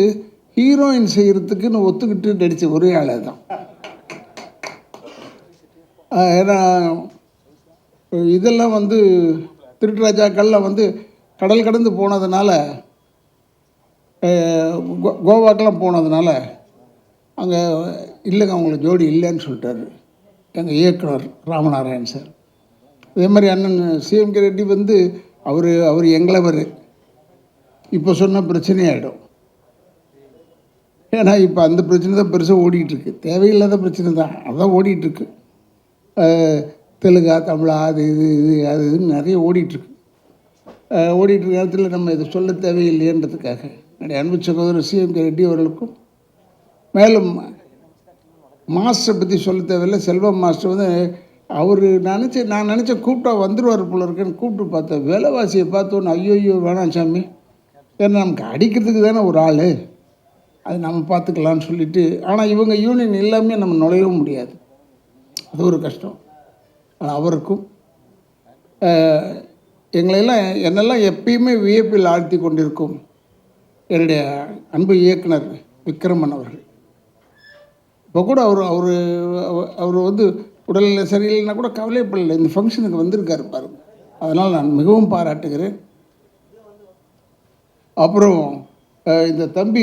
Speaker 7: ஹீரோயின் செய்கிறதுக்குன்னு ஒத்துக்கிட்டு நடித்த ஒரே ஆளே தான். ஏன்னா இதெல்லாம் வந்து திருட்டுராஜாக்கள்லாம் வந்து கடல் கடந்து போனதுனால, கோவாக்கெல்லாம் போனதுனால அங்கே இல்லைங்க அவங்களுக்கு ஜோடி இல்லைன்னு சொல்லிட்டாரு எங்கள் இயக்குனர் ராமநாராயண் சார். அதே மாதிரி அண்ணன் சிஎம்கே ரெட்டி வந்து அவர் எங்களவர். இப்போ சொன்ன பிரச்சனையாயிடும். ஏன்னா இப்போ அந்த பிரச்சனை தான் பெருசாக ஓடிட்டுருக்கு. தேவையில்லாத பிரச்சனை தான், அதான் ஓடிட்டுருக்கு. தெலுங்கா, தமிழா, அது இதுன்னு நிறைய ஓடிட்டுருக்கு. ஓடிட்டுருக்க நேரத்தில் நம்ம இதை சொல்ல தேவையில்லைன்றதுக்காக என்னுடைய அன்பு சகோதரர் சிஎம்கே ரெட்டி அவர்களுக்கும், மேலும் மாஸ்டரை பற்றி சொல்ல தேவையில்லை. செல்வம் மாஸ்டர் வந்து அவர் நான் நினச்சேன் கூப்பிட்டா வந்துடுவார் போல இருக்குன்னு கூப்பிட்டு பார்த்தேன். விலைவாசியை பார்த்தோன்னு ஐயோ வேணாம் சாமி, ஏன்னா நமக்கு அடிக்கிறதுக்கு தானே ஒரு ஆள், அது நம்ம பார்த்துக்கலான்னு சொல்லிவிட்டு. ஆனால் இவங்க யூனியன் எல்லாமே நம்ம நுழையவும் முடியாது, அது ஒரு கஷ்டம். ஆனால் அவருக்கும் என்னெல்லாம் எப்பயுமே வியப்பில் ஆழ்த்தி கொண்டிருக்கும் என்னுடைய அன்பு இயக்குனர் விக்ரமன் அவர்கள். இப்போ கூட அவர் வந்து உடல்நிலை சரியில்லைன்னா கூட கவலைப்படலை, இந்த ஃபங்க்ஷனுக்கு வந்திருக்காரு பாருங்க. அதனால் நான் மிகவும் பாராட்டுகிறேன். அப்புறம் இந்த தம்பி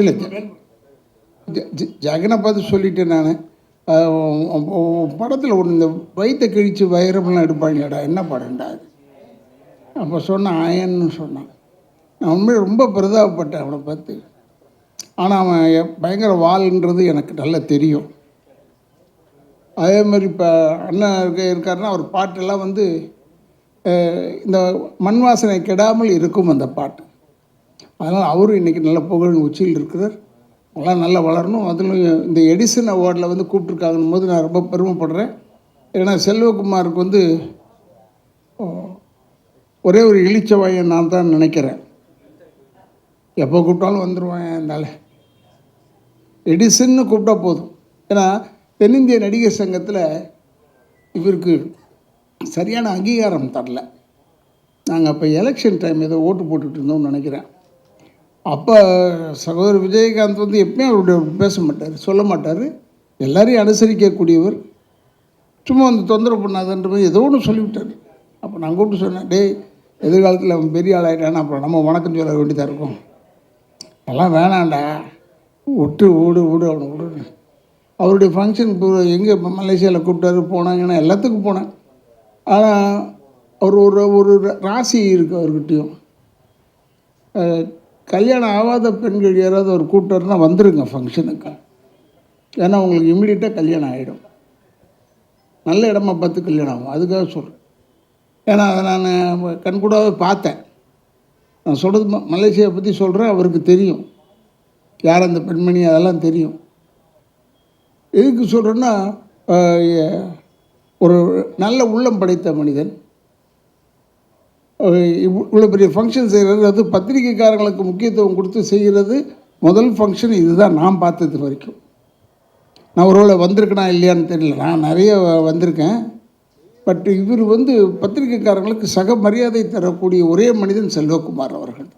Speaker 7: இல்லை ஜெகனை பார்த்து சொல்லிட்டேன் நான். படத்தில் ஒன்று இந்த வயிற்றை கிழித்து வைரமெல்லாம் எடுப்பாங்களேடா, என்ன படம்டா அது? அப்போ சொன்னான் ஆயன்னு சொன்னான். நான் உண்மையை ரொம்ப பிரதாபப்பட்டேன் அவனை பார்த்து. ஆனால் அவன் பயங்கர வாள்ன்றது எனக்கு நல்லா தெரியும். அதே மாதிரி இப்போ அண்ணன் இருக்காருன்னா அவர் பாட்டெல்லாம் வந்து இந்த மண் வாசனை கெடாமல் இருக்கும் அந்த பாட்டு. அதனால் அவரும் இன்றைக்கி நல்ல புகழ் உச்சியில் இருக்கிறார். அதெல்லாம் நல்லா வளரணும். அதில் இந்த எடிசன் அவார்டில் வந்து கூப்பிட்ருக்காங்கன்னு போது நான் ரொம்ப பெருமைப்படுறேன். ஏன்னா செல்வகுமாருக்கு வந்து ஒரே ஒரு இளிச்சவாயன் நான் தான் நினைக்கிறேன். எப்போ கூப்பிட்டாலும் வந்துடுவான் இருந்தால எடிசன்னு கூப்பிட்டா போதும். ஏன்னா தென்னிந்திய நடிகர் சங்கத்தில் இவருக்கு சரியான அங்கீகாரம் தரல. நாங்கள் அப்போ எலெக்ஷன் டைம் ஏதோ ஓட்டு போட்டுட்டு இருந்தோம்னு நினைக்கிறேன். அப்போ சகோதரர் விஜயகாந்த் வந்து எப்பயும் அவருடைய பேச மாட்டார், சொல்ல மாட்டார். எல்லாரையும் அனுசரிக்கக்கூடியவர். சும்மா வந்து தொந்தரவு பண்ணாதன்ற மாதிரி ஏதோ ஒன்று சொல்லிவிட்டார். அப்போ நான் கூப்பிட்டு சொன்னேன், டேய் எதிர்காலத்தில் அவன் பெரிய ஆள் ஆகிட்டானா அப்புறம் நம்ம வணக்கம் சொல்ல வேண்டியதாக இருக்கும், அதெல்லாம் வேணாண்டா, விட்டு விடு அவனை விடு. அவருடைய ஃபங்க்ஷன் எங்கே மலேசியாவில் கூப்பிட்டாரு, போனாங்கன்னா எல்லாத்துக்கும் போனேன். ஆனால் அவர் ஒரு ராசி இருக்குது அவர்கிட்டையும். கல்யாணம் ஆகாத பெண்கள் யாராவது அவர் கூப்பிட்டாருன்னா வந்துடுங்க ஃபங்க்ஷனுக்கு. ஏன்னா உங்களுக்கு இம்மிடியட்டாக கல்யாணம் ஆகிடும். நல்ல இடமா பார்த்து கல்யாணம் ஆகும். அதுக்காக சொல்கிறேன். ஏன்னா அதை நான் கண்கூடாவே பார்த்தேன். நான் சொல்கிறது மலேசியாவை பற்றி சொல்கிறேன். அவருக்கு தெரியும் யார் அந்த பெண்மணி, அதெல்லாம் தெரியும். எதுக்கு சொல்கிறேன்னா ஒரு நல்ல உள்ளம் படைத்த மனிதன். இவ்வளோ பெரிய ஃபங்க்ஷன் செய்கிறது, அது பத்திரிகைக்காரங்களுக்கு முக்கியத்துவம் கொடுத்து செய்கிறது முதல் ஃபங்க்ஷன் இதுதான் நான் பார்த்தது வரைக்கும். நான் ஒருவேளை வந்திருக்கேனா இல்லையான்னு தெரியல, நான் நிறைய வந்திருக்கேன். பட் இவர் வந்து பத்திரிகைக்காரங்களுக்கு சக மரியாதை தரக்கூடிய ஒரே மனிதன் செல்வகுமார் அவர்கள்.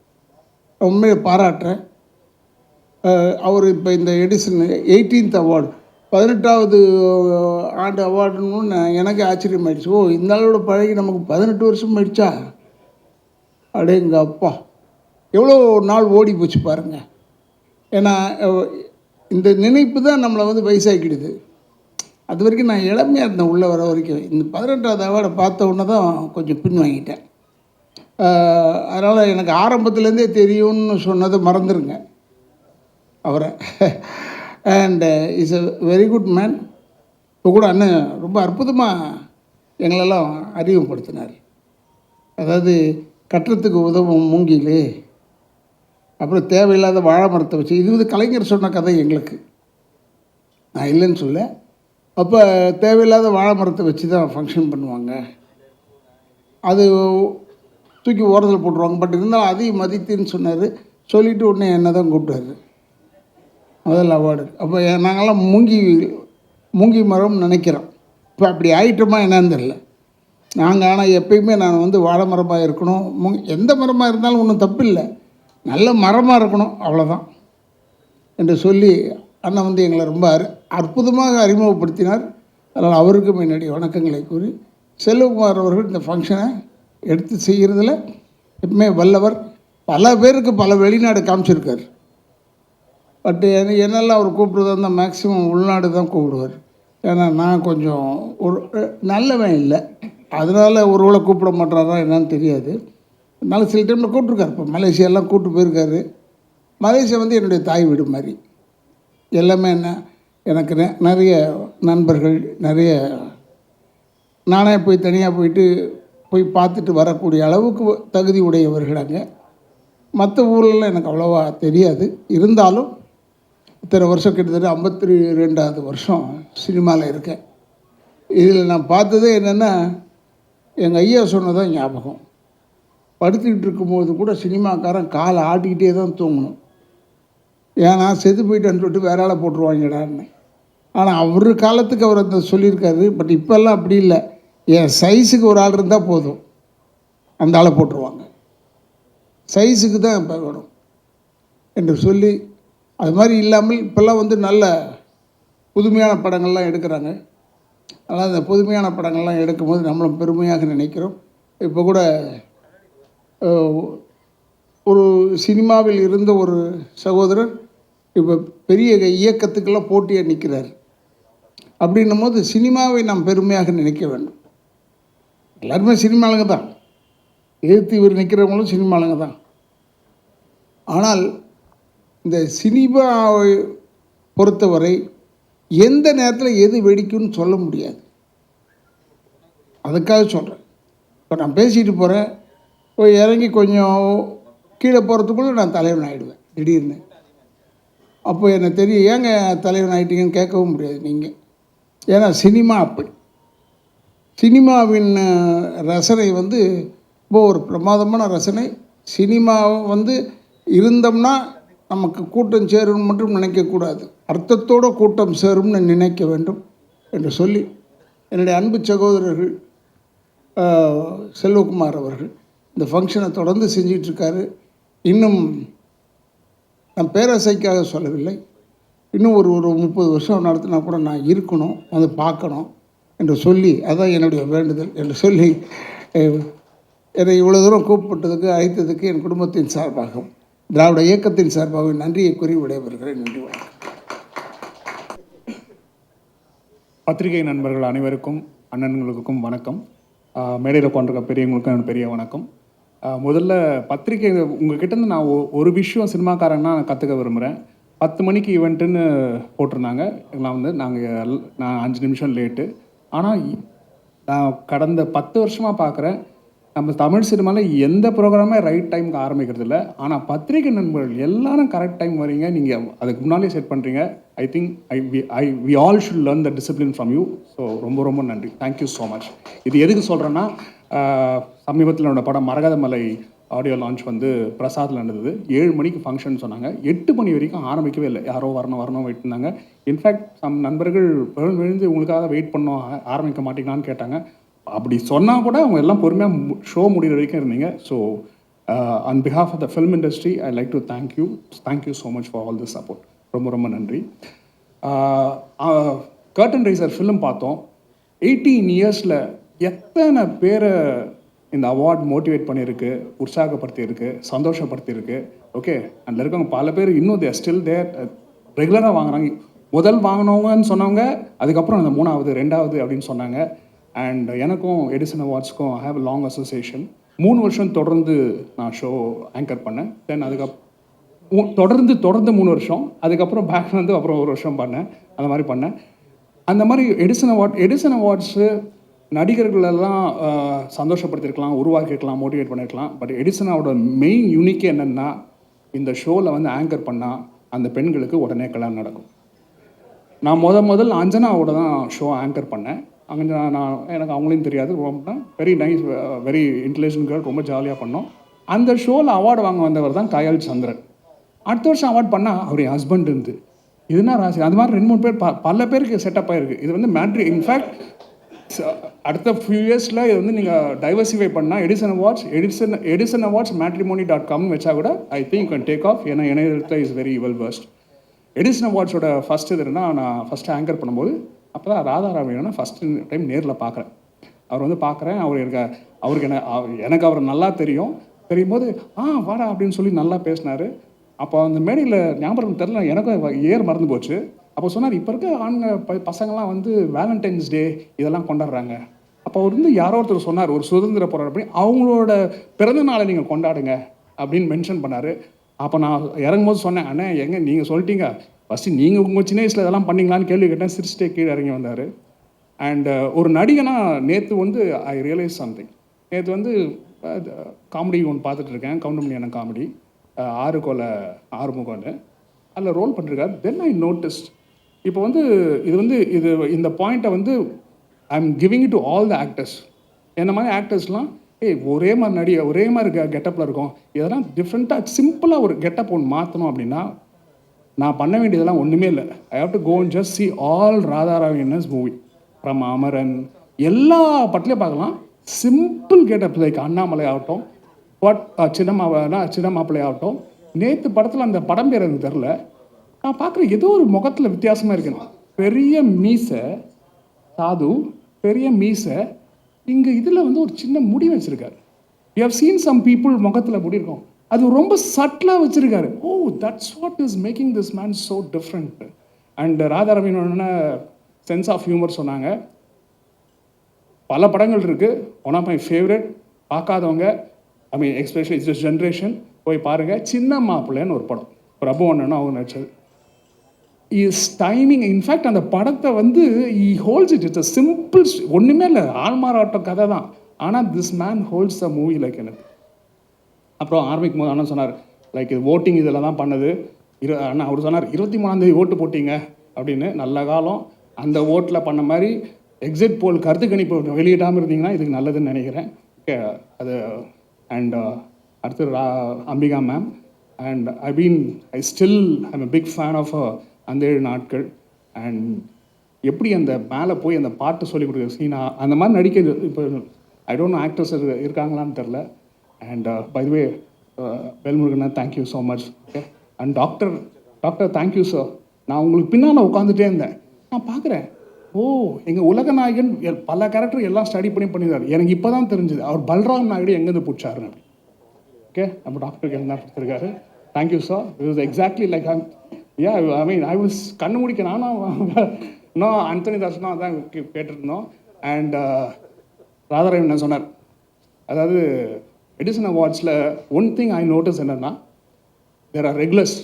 Speaker 7: உண்மையை பாராட்டுறேன். அவர் இப்போ இந்த எடிசன் 18th அவார்டு 18வது ஆண்டு அவார்டுன்னு எனக்கு ஆச்சரியமாயிடுச்சு. ஓ, இந்த ஆளோட பழகி நமக்கு 18 வருஷம் ஆயிடுச்சா? அடேங்க அப்பா, எவ்வளோ நாள் ஓடி போச்சு பாருங்கள். ஏன்னா இந்த நினைப்பு தான் நம்மளை வந்து வயசாக்கிடுது. அது வரைக்கும் நான் இளமையாக இருந்தேன் உள்ளே வர வரைக்கும். இந்த 18வது அவார்டை பார்த்த உடனே தான் கொஞ்சம் பின் வாங்கிட்டேன். அதனால் எனக்கு ஆரம்பத்துலேருந்தே தெரியும்னு சொன்னதை மறந்துடுங்க அவரை. And is a very good man. இப்போ கூட அண்ணன் ரொம்ப அற்புதமாக எங்களெல்லாம் அறிமுகப்படுத்தினார். அதாவது கட்டுறதுக்கு உதவும் மூங்கில், அப்புறம் தேவையில்லாத வாழை மரத்தை வச்சு, இது வந்து கலைஞர் சொன்ன கதை எங்களுக்கு, நான் இல்லைன்னு சொல்ல. அப்போ தேவையில்லாத வாழை மரத்தை வச்சு தான் ஃபங்க்ஷன் பண்ணுவாங்க, அது தூக்கி ஓரத்தில் போட்டுருவாங்க. பட் இருந்தாலும் அதையும் மதித்துன்னு சொன்னார். சொல்லிவிட்டு உடனே என்ன தான் கூப்பிட்டாரு முதல் அவார்டு. அப்போ நாங்கள்லாம் மூங்கி மரம் நினைக்கிறோம். இப்போ அப்படி ஆயிட்டோமா என்னன்னு தெரியல நாங்கள். ஆனால் எப்பயுமே நான் வந்து வாழை மரமாக இருக்கணும், எந்த மரமாக இருந்தாலும் ஒன்றும் தப்பு இல்லை, நல்ல மரமாக இருக்கணும், அவ்வளோதான் என்று சொல்லி அண்ணன் வந்து எங்களை ரொம்ப அற்புதமாக அறிமுகப்படுத்தினார். அதனால் அவருக்கும் என்னுடைய வணக்கங்களை கூறி, செல்வகுமார் அவர்கள் இந்த ஃபங்க்ஷனை எடுத்து செய்கிறதுல எப்பவுமே வல்லவர். பல பேருக்கு பல வெளிநாடு காமிச்சிருக்கார். பட் என்னெல்லாம் அவர் கூப்பிடுறதா இருந்தால் மேக்ஸிமம் உள்நாடு தான் கூப்பிடுவார். ஏன்னா நான் கொஞ்சம் ஒரு நல்லவன் இல்லை, அதனால் ஒருவேளை கூப்பிட மாட்டாரா என்னன்னு தெரியாது. அதனால் சில டைமில் கூப்பிட்ருக்காரு. இப்போ மலேசியாலாம் கூப்பிட்டு போயிருக்காரு. மலேசியா வந்து என்னுடைய தாய் வீடு மாதிரி. எல்லாமே எனக்கு நிறைய நண்பர்கள், நிறைய நானே போய் தனியாக போய் பார்த்துட்டு வரக்கூடிய அளவுக்கு தகுதி உடையவர்கள் அங்கே. மற்ற ஊர்லலாம் எனக்கு அவ்வளோவா தெரியாது. இருந்தாலும் இத்தனை வருஷம், கிட்டத்தட்ட 52வது வருஷம் சினிமாவில் இருக்கேன். இதில் நான் பார்த்ததே என்னென்னா, எங்கள் ஐயா சொன்னதான் ஞாபகம். படுத்துக்கிட்டு இருக்கும்போது கூட சினிமாக்காரன் காலை ஆட்டிக்கிட்டே தான் தூங்கணும். ஏன்னா செத்து போயிட்டேன்னு சொல்லிட்டு வேற ஆளை போட்டுருவாங்கடான்னு. ஆனால் அவர் காலத்துக்கு அவர் அந்த சொல்லியிருக்காரு. பட் இப்போல்லாம் அப்படி இல்லை. என் சைஸுக்கு ஒரு ஆள் இருந்தால் போதும், அந்த ஆளை போட்டுருவாங்க. சைஸுக்கு தான் இப்போ வேணும் என்று சொல்லி, அது மாதிரி இல்லாமல் இப்போல்லாம் வந்து நல்ல புதுமையான படங்கள்லாம் எடுக்கிறாங்க. அதனால் அந்த புதுமையான படங்கள்லாம் எடுக்கும்போது நம்மளும் பெருமையாக நினைக்கிறோம். இப்போ கூட ஒரு சினிமாவில் இருந்த ஒரு சகோதரர் இப்போ பெரிய இயக்கத்துக்கெல்லாம் போட்டியாக நிற்கிறார். அப்படின்னும் போது சினிமாவை நாம் பெருமையாக நினைக்க வேண்டும். எல்லாருமே சினிமாளுங்க தான், எதிர்த்து இவர் நிற்கிறவங்களும் சினிமாளுங்க தான். ஆனால் இந்த சினிமாவை பொறுத்தவரை எந்த நேரத்தில் எது வெடிக்கும்னு சொல்ல முடியாது. அதுக்காக சொல்கிறேன். இப்போ நான் பேசிட்டு போகிறேன், போய் இறங்கி கொஞ்சம் கீழே போகிறதுக்குள்ளே நான் தலைவன் ஆகிடுவேன் திடீர்னு. அப்போ எனக்கு தெரியும், ஏங்க தலைவன் ஆகிட்டீங்கன்னு கேட்கவும் முடியாது நீங்கள். ஏன்னா சினிமா அப்படி. சினிமாவின் ரசனை வந்து இப்போ ஒரு பிரமாதமான ரசனை. சினிமா வந்து இருந்தோம்னா நமக்கு கூட்டம் சேரும்னு மட்டும் நினைக்கக்கூடாது, அர்த்தத்தோடு கூட்டம் சேரும்னு நினைக்க வேண்டும் என்று சொல்லி, என்னுடைய அன்பு சகோதரர்கள் செல்வகுமார் அவர்கள் இந்த ஃபங்க்ஷனை தொடர்ந்து செஞ்சிட்ருக்காரு. இன்னும் நான் பேராசைக்காக சொல்லவில்லை, இன்னும் ஒரு 30 வருஷம் நடத்தினா கூட நான் இருக்கணும், வந்து பார்க்கணும் என்று சொல்லி, அதான் என்னுடைய வேண்டுதல் என்று சொல்லி, என்னை இவ்வளோ தூரம் கூப்பிட்டதுக்கு அழைத்ததுக்கு என் குடும்பத்தின் சார்பாகவும் திராவிட இயக்கத்தின் சார்பாகவும் நன்றியை கூறி விடைபெறுகிறேன். நன்றி, வணக்கம்.
Speaker 8: பத்திரிகை நண்பர்கள் அனைவருக்கும் அண்ணன்களுக்கும் வணக்கம். மேடையில் உட்காந்துருக்க பெரியவங்களுக்கும் என்னோட பெரிய வணக்கம். முதல்ல பத்திரிகை உங்ககிட்டேருந்து நான் ஒரு விஷயம் சினிமாக்காரன்னா நான் கற்றுக்க விரும்புகிறேன். 10 மணிக்கு ஈவெண்ட்டுன்னு போட்டிருந்தாங்க. நான் 5 நிமிஷம் லேட்டு. ஆனால் நான் கடந்த 10 வருஷமாக பார்க்குறேன், நம்ம தமிழ் சினிமாவில் எந்த ப்ரோக்ராமே ரைட் டைமுக்கு ஆரம்பிக்கிறது இல்லை. ஆனால் பத்திரிகை நண்பர்கள் எல்லாரும் கரெக்ட் டைம் வரீங்க. நீங்கள் அதுக்கு முன்னாலே செட் பண்ணுறீங்க. I think we all should learn the discipline from you. So ரொம்ப ரொம்ப நன்றி. Thank you so much. இது எதுக்கு சொல்கிறேன்னா, சமீபத்தில் என்னோட படம் மரகதமலை ஆடியோ லான்ச் வந்து பிரசாத்தில் நடந்தது. 7 மணிக்கு ஃபங்க்ஷன் சொன்னாங்க. 8 மணி வரைக்கும் ஆரம்பிக்கவே இல்லை. யாரோ வரணும் வெயிட் பண்ணாங்க. இன்ஃபேக்ட் சம் நண்பர்கள் விழுந்து உங்களுக்காக வெயிட் பண்ணோம், ஆரம்பிக்க மாட்டீங்களான்னு கேட்டாங்க. அப்படி சொன்னால் கூட அவங்க எல்லாம் பொறுமையாக ஷோ முடிகிற வரைக்கும் இருந்தீங்க. So on behalf of the film industry I like to thank you so much for all this support. ரொம்ப ரொம்ப நன்றி. கர்டன் ரைசர் ஃபிலிம் பார்த்தோம். 18 இயர்ஸில் எத்தனை பேரை இந்த அவார்ட் மோட்டிவேட் பண்ணியிருக்கு, உற்சாகப்படுத்தியிருக்கு, சந்தோஷப்படுத்தியிருக்கு. ஓகே, அதில் இருக்கவங்க பல பேர் இன்னும் தே ஸ்டில் தேர், ரெகுலராக வாங்குறாங்க. முதல் வாங்கினவங்கன்னு சொன்னவங்க அதுக்கப்புறம் அந்த 3வது 2வது அப்படின்னு சொன்னாங்க. அண்ட் எனக்கும் எடிசன் அவார்ட்ஸ்க்கும் I have a long association. 3 வருஷம் தொடர்ந்து நான் ஷோ ஆங்கர் பண்ணேன். தென் அதுக்கப்புறம் தொடர்ந்து 3 வருஷம், அதுக்கப்புறம் பேக் வந்து அப்புறம் 1 வருஷம் பண்ணேன். அந்த மாதிரி பண்ணேன். அந்த மாதிரி எடிசன் அவார்ட்ஸு நடிகர்களெல்லாம் சந்தோஷப்படுத்திருக்கலாம், உருவாக்கிருக்கலாம், மோட்டிவேட் பண்ணியிருக்கலாம். பட் எடிசனோட மெயின் யூனிக்கே என்னென்னா, இந்த ஷோவில் வந்து ஆங்கர் பண்ணால் அந்த பெண்களுக்கு உடனே கல்யாணம் நடக்கும். நான் முதல் அஞ்சனாவோட தான் ஷோ ஆங்கர் பண்ணேன். அங்கே எனக்கு அவங்களையும் தெரியாது, ரொம்ப very nice, very intelligent girl, ரொம்ப ஜாலியாக பண்ணோம். அந்த ஷோவில் அவார்டு வாங்க வந்தவர் தான் கயல் சந்திரன். அடுத்த வருஷம் அவார்டு பண்ணால் அவர் என் ஹஸ்பண்ட் இருந்து. இதுனா ராசி. அது மாதிரி 2-3 பேர் பல பேருக்கு செட்டப் ஆகிருக்கு. இது வந்து மேட்ரி. இன்ஃபேக்ட் அடுத்த ஃபியூ இயர்ஸில் இது வந்து நீங்கள் டைவர்சிஃபை பண்ணால் எடிசன் அவார்ட்ஸ் matrimony.com வச்சா கூட I think can take off. ஏன்னா இணையத்தில் is very well versed. Edison அவார்ட்ஸோட ஃபஸ்ட் இதுன்னா, நான் ஃபஸ்ட்டு ஆங்கர் பண்ணும்போது அப்போ தான் ராதாராமன் ஃபஸ்ட்டு டைம் நேரில் பார்க்குறேன். அவர் வந்து பார்க்குறேன். அவருக்கு எனக்கு அவர் நல்லா தெரியும் போது வாடா அப்படின்னு சொல்லி நல்லா பேசினார். அப்போ அந்த மேடையில் ஞாபகம் தெரில, எனக்கும் மறந்து போச்சு. அப்போ சொன்னார், இப்போ இருக்க ஆண்கள் பசங்கள்லாம் வந்து வேலண்டைன்ஸ் டே இதெல்லாம் கொண்டாடுறாங்க. அப்போ அவர் வந்து யாரோ ஒருத்தர் சொன்னார், ஒரு சுதந்திர போராட்டம் அவங்களோட பிறந்த நாளை நீங்கள் கொண்டாடுங்க அப்படின்னு மென்ஷன் பண்ணார். அப்போ நான் இறங்கும்போது சொன்னேன், அண்ணே எங்க நீங்கள் சொல்லிட்டீங்க, ஃபஸ்ட்டு நீங்கள் உங்கள் சின்ன வயசில் இதெல்லாம் பண்ணிங்களான்னு கேள்வி கேட்டேன். சிரிச்சிட்டே கீழே இறங்கி வந்தார். அண்ட் ஒரு நடிகனா நேற்று வந்து ஐ ரியலைஸ் சம்திங். நேற்று வந்து காமெடி ஒன்று பார்த்துட்ருக்கேன், கவுண்டமணியான காமெடி, 6 கொலை 6 முகம்னு அதில் ரோல் பண்ணிருக்காரு. தென் ஐ நோட்டிஸ்ட், இப்போ வந்து இந்த பாயிண்ட்டை வந்து I am giving it to all the actors. என்ன மாதிரி ஆக்டர்ஸ்லாம் ஒரே மாதிரி ஒரே மாதிரி கெட்டப்பில் இருக்கும், இதெல்லாம் டிஃப்ரெண்ட்டாக சிம்பிளாக ஒரு கெட்டப் ஒன்று மாற்றணும் அப்படின்னா நான் பண்ண வேண்டியதெல்லாம் ஒன்றுமே இல்லை. I have to go and just see all ராதாராவியன்ஸ் மூவி ஃப்ரம் அமரன் எல்லா படத்துலையும் பார்க்கலாம். சிம்பிள் கெட்டப் லைக் அண்ணாமலை ஆகட்டும், வாட் சின்ன மாப்பிள்ளை ஆகட்டும், நேற்று படத்தில் அந்த படம் பேர் எனக்கு தெரில, நான் பார்க்குற ஏதோ ஒரு முகத்தில் வித்தியாசமாக இருக்கணும். பெரிய மீசை சாது, பெரிய மீசை, இங்கே இதில் வந்து ஒரு சின்ன முடி வச்சுருக்காரு. You have seen some people முகத்தில் முடி இருக்கும், அது ரொம்ப சட்டிலாக வச்சுருக்காரு. Oh, that's what is making this man so different. And ராதாரவினோட சென்ஸ் ஆஃப் ஹியூமர் சொன்னாங்க. பல படங்கள் இருக்குது, ஒன் ஆஃப் மை ஃபேவரட். பார்க்காதவங்க, I mean especially it's generation, போய் பாருங்கள். சின்ன மாப்பிள்ளைன்னு ஒரு படம், பிரபு அண்ணனும் அவங்க நடிச்சது. இஸ் டைமிங், இன்ஃபேக்ட் அந்த படத்தை வந்து he holds it. It's a simple, ஒன்றுமே இல்லை, ஆள்மாறாட்டம் கதை தான். ஆனால் this man holds the movie like எனக்கு. அப்புறம் ஆரம்பிக்கும் போது அண்ணன் சொன்னார், லைக் இது ஓட்டிங் இதில் தான் பண்ணது. அண்ணா அவர் சொன்னார் 23ஆம் தேதி ஓட்டு போட்டிங்க அப்படின்னு. நல்ல காலம், அந்த ஓட்டில் பண்ண மாதிரி எக்ஸிட் போல் கருத்து கணிப்பு வெளியிடாமல் இருந்தீங்கன்னா இதுக்கு நல்லதுன்னு நினைக்கிறேன். ஓகே, அது அண்ட் அடுத்து Ambika ma'am. And I still I'm a big fan of அந்த 7 நாட்கள். அண்ட் எப்படி அந்த மேலே போய் அந்த பாட்டு சொல்லி கொடுக்குற சீனா, அந்த மாதிரி நடிக்க இப்போ ஐ டோன்ட் நோ ஆக்டர்ஸ் இருக்காங்களான்னு தெரில. அண்ட் பை த வே வேல்முருகண்ணா, thank you so much. Okay, and doctor thank you sir. நான் உங்களுக்கு பின்னால் உட்காந்துட்டே இருந்தேன், நான் பார்க்குறேன், ஓ எங்கள் உலகநாயகன் பல கேரக்டர் எல்லாம் ஸ்டடி பண்ணியிருக்காரு. எனக்கு இப்போ தான் தெரிஞ்சுது அவர் பல்ராம் நாயுடு எங்கேருந்து பிடிச்சாருன்னு. ஓகே, நம்ம டாக்டருக்கு என்ன கொடுத்துருக்காரு. Thank you sir. It was exactly like I mean I was கண்ணு முடிக்க நானும் இன்னும் அந்தனி தாசனும் அதான் கேட்டிருந்தோம். அண்ட் ராதாராவன் என்ன சொன்னார், அதாவது எடிசன் அவார்ட்ஸில் ஒன் திங் ஐ நோட்டீஸ் என்னென்னா, தேர் ஆர் ரெகுலர்ஸ்.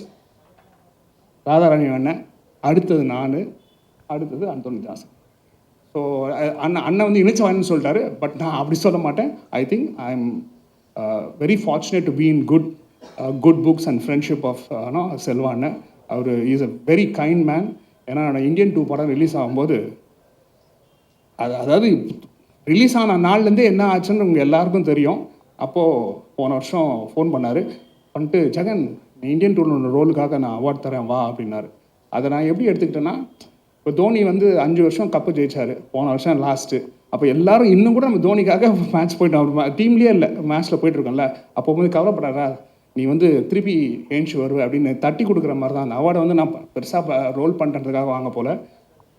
Speaker 8: ராதாராணி அண்ணன், அடுத்தது நான், அடுத்தது அந்தோனி தாசன். ஸோ அண்ணன் வந்து இணைச்சவான்னு சொல்லிட்டாரு, பட் நான் அப்படி சொல்ல மாட்டேன். I think I am very fortunate to be in good books and friendship of Selva அண்ணன். அவர் is a very kind man. ஏன்னா நான் இந்தியன் 2 படம் ரிலீஸ் ஆகும்போது, அதாவது ரிலீஸ் ஆன நாள்லேருந்தே என்ன ஆச்சுன்னு உங்கள் எல்லாருக்கும் தெரியும். அப்போது போன வருஷம் ஃபோன் பண்ணிட்டு, ஜெகன் இந்தியன் 2 ரோலுக்காக நான் அவார்ட் தரேன் வா அப்படின்னாரு. அதை நான் எப்படி எடுத்துக்கிட்டேன்னா, இப்போ தோனி வந்து 5 வருஷம் கப்பு ஜெயிச்சார், போன வருஷம் லாஸ்ட்டு. அப்போ எல்லாரும் இன்னும் கூட நம்ம தோனிக்காக மேட்ச் போயிட்டோம், அவர் டீம்லேயே இல்லை, மேட்ச்சில் போயிட்டுருக்கோம்ல. அப்போ வந்து கவலைப்படாதா, நீ வந்து திருப்பி ஏஞ்சி வருவே அப்படின்னு தட்டி கொடுக்குற மாதிரி தான். அந்த அவார்டை வந்து நான் பெருசாக ரோல் பண்ணுறதுக்காக வாங்க போல்,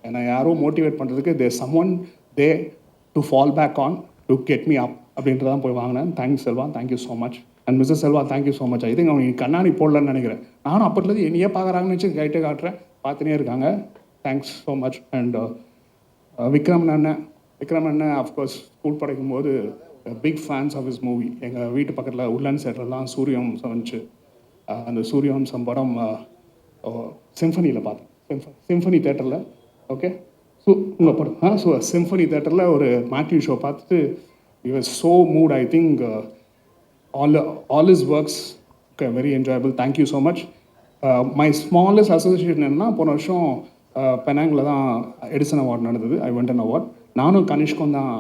Speaker 8: என்னை யாரும் மோட்டிவேட் பண்ணுறதுக்கு they someone they to fall back on to get me up அப்படின்றதான் போய் வாங்கினேன். Thanks Selva, thank you so much. And Mrs Selva, thank you so much. I think அவங்க கண்ணாடி போடலன்னு நினைக்கிறேன். நானும் அப்போதுலேருந்து என்னையே பார்க்குறாங்கன்னு வச்சு கைட்டே காட்டுறேன், பார்த்துனே இருக்காங்க. Thanks so much. And Vikram அண்ணன் அஃப்கோர்ஸ் ஸ்கூல் படிக்கும்போது big fans of his movie. எங்கள் வீட்டு பக்கத்தில் உட்லண்ட் சைட்லலாம் சூரியவம்சம் வந்துச்சு. அந்த சூரியவம்சம் படம் சிம்ஃபனியில் பார்த்தேன், சிம்ஃபனி தேட்டரில். ஓகே, உங்கள் படம் சிம்ஃபனி தேட்டரில் ஒரு மேத்யூ ஷோ பார்த்துட்டு you are so mood. I think all his works okay, very enjoyable. Thank you so much. My smallest association என்னன்னா, போன வருஷம் பெனாங்கில் தான் எடிசன் அவார்ட் நடந்தது. I went an award. நானும் கனிஷ்கும் தான்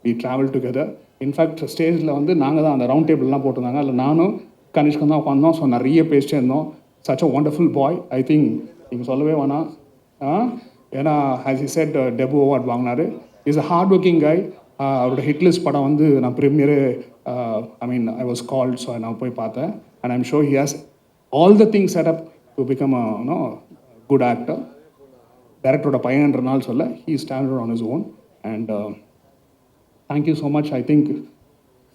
Speaker 8: வி ட்ராவல் டுகெதர். இன்ஃபேக்ட் ஸ்டேஜில் வந்து நாங்கள் தான் அந்த ரவுண்ட் டேபிள்லாம் போட்டிருந்தாங்க, அதில் நானும் கனிஷ்கும் தான் உட்காந்தோம். ஸோ நிறைய பேசிட்டே இருந்தோம். Such a wonderful boy. I think நீங்கள் சொல்லவே வேணாம், ஏன்னா as he said debut award வாங்கினார். Is a hard working guy. அவரோட ஹிட்லிஸ்ட் படம் வந்து நான் premiere I was called, so நான் போய் பார்த்தேன். And I'm sure he has all the things set up to become a good actor. டைரக்டரோட பையன்றனால சொல்ல, he standard on his own. And thank you so much. I think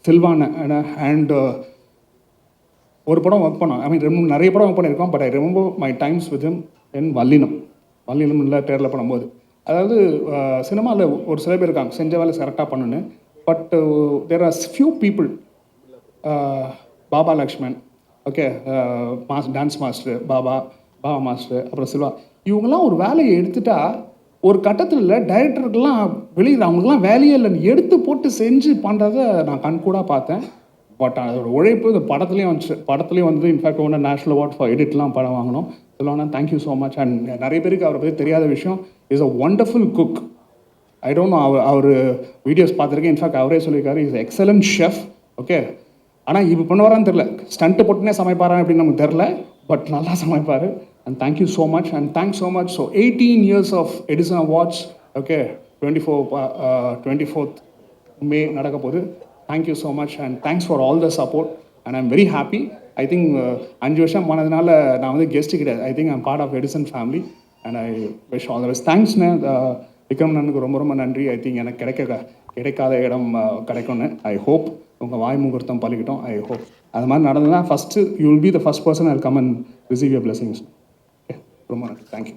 Speaker 8: சில்வான் and ஒரு படம் work பண்ணோம். ஐ மீன் நிறைய படம் ஒர்க் பண்ணியிருக்கோம். But I remember my times with him in வல்லினம் இல்லை தேரில் பண்ணும்போது. அதாவது சினிமாவில் ஒரு சில பேர் இருக்காங்க செஞ்ச வேலை கரெக்டாக பண்ணுன்னு. But there are few people, Baba Lakshman, okay, dance master Baba master, அப்புறம் சில்வா, இவங்கெல்லாம் ஒரு வேலையை எடுத்துட்டா ஒரு கட்டத்தில் டைரக்டருக்கெல்லாம் வெளியில் அவங்களுக்குலாம் வேலையே இல்லைன்னு எடுத்து போட்டு செஞ்சு பண்ணுறதை நான் கண்கூடாக பார்த்தேன். பட் அதோட உழைப்பு இந்த படத்துலேயும் வந்து இன்ஃபேக்ட் ஒன்று நேஷ்னல் அவார்ட் ஃபார் எடிட்லாம் படம் வாங்கினோம். சொல்லணும்னா தேங்க்யூ ஸோ மச். அண்ட் நிறைய பேருக்கு அவரை பற்றி தெரியாத விஷயம், is a wonderful cook. I don't know, அவர் வீடியோஸ் பார்த்துருக்கேன். இன்ஃபேக்ட் அவரே சொல்லியிருக்காரு, இஸ் எக்ஸலண்ட் ஷெஃப். ஓகே, ஆனால் இப்போ பண்ணுவாரான்னு தெரில, ஸ்டண்ட்டு போட்டுனே சமைப்பாரா அப்படின்னு நமக்கு தெரில, பட் நல்லா சமைப்பார். And thank you so much. And thanks so much. So 18 years of Edison awards. Okay, 24th May நடக்க போகுது. Thank you so much. And thanks for all the support. And I'm very happy. I think 5 வருஷம் ஆனதுனால நான் வந்து guest கிடையாது. I think I'm part of Edison family and I wish all the best. தேங்க்ஸ்ண்ணே. விக்ரம் அண்ணனுக்கு ரொம்ப ரொம்ப நன்றி. ஐ திங்க் எனக்கு கிடைக்காத இடம் கிடைக்கும்னு ஐ ஹோப். உங்கள் வாய் முகூர்த்தம் பழிக்கட்டும். ஐ ஹோப் அது மாதிரி நடந்ததுன்னா first you will be the first person I will come and receive your blessings. Okay, ரொம்ப நன்றி. தேங்க்யூ.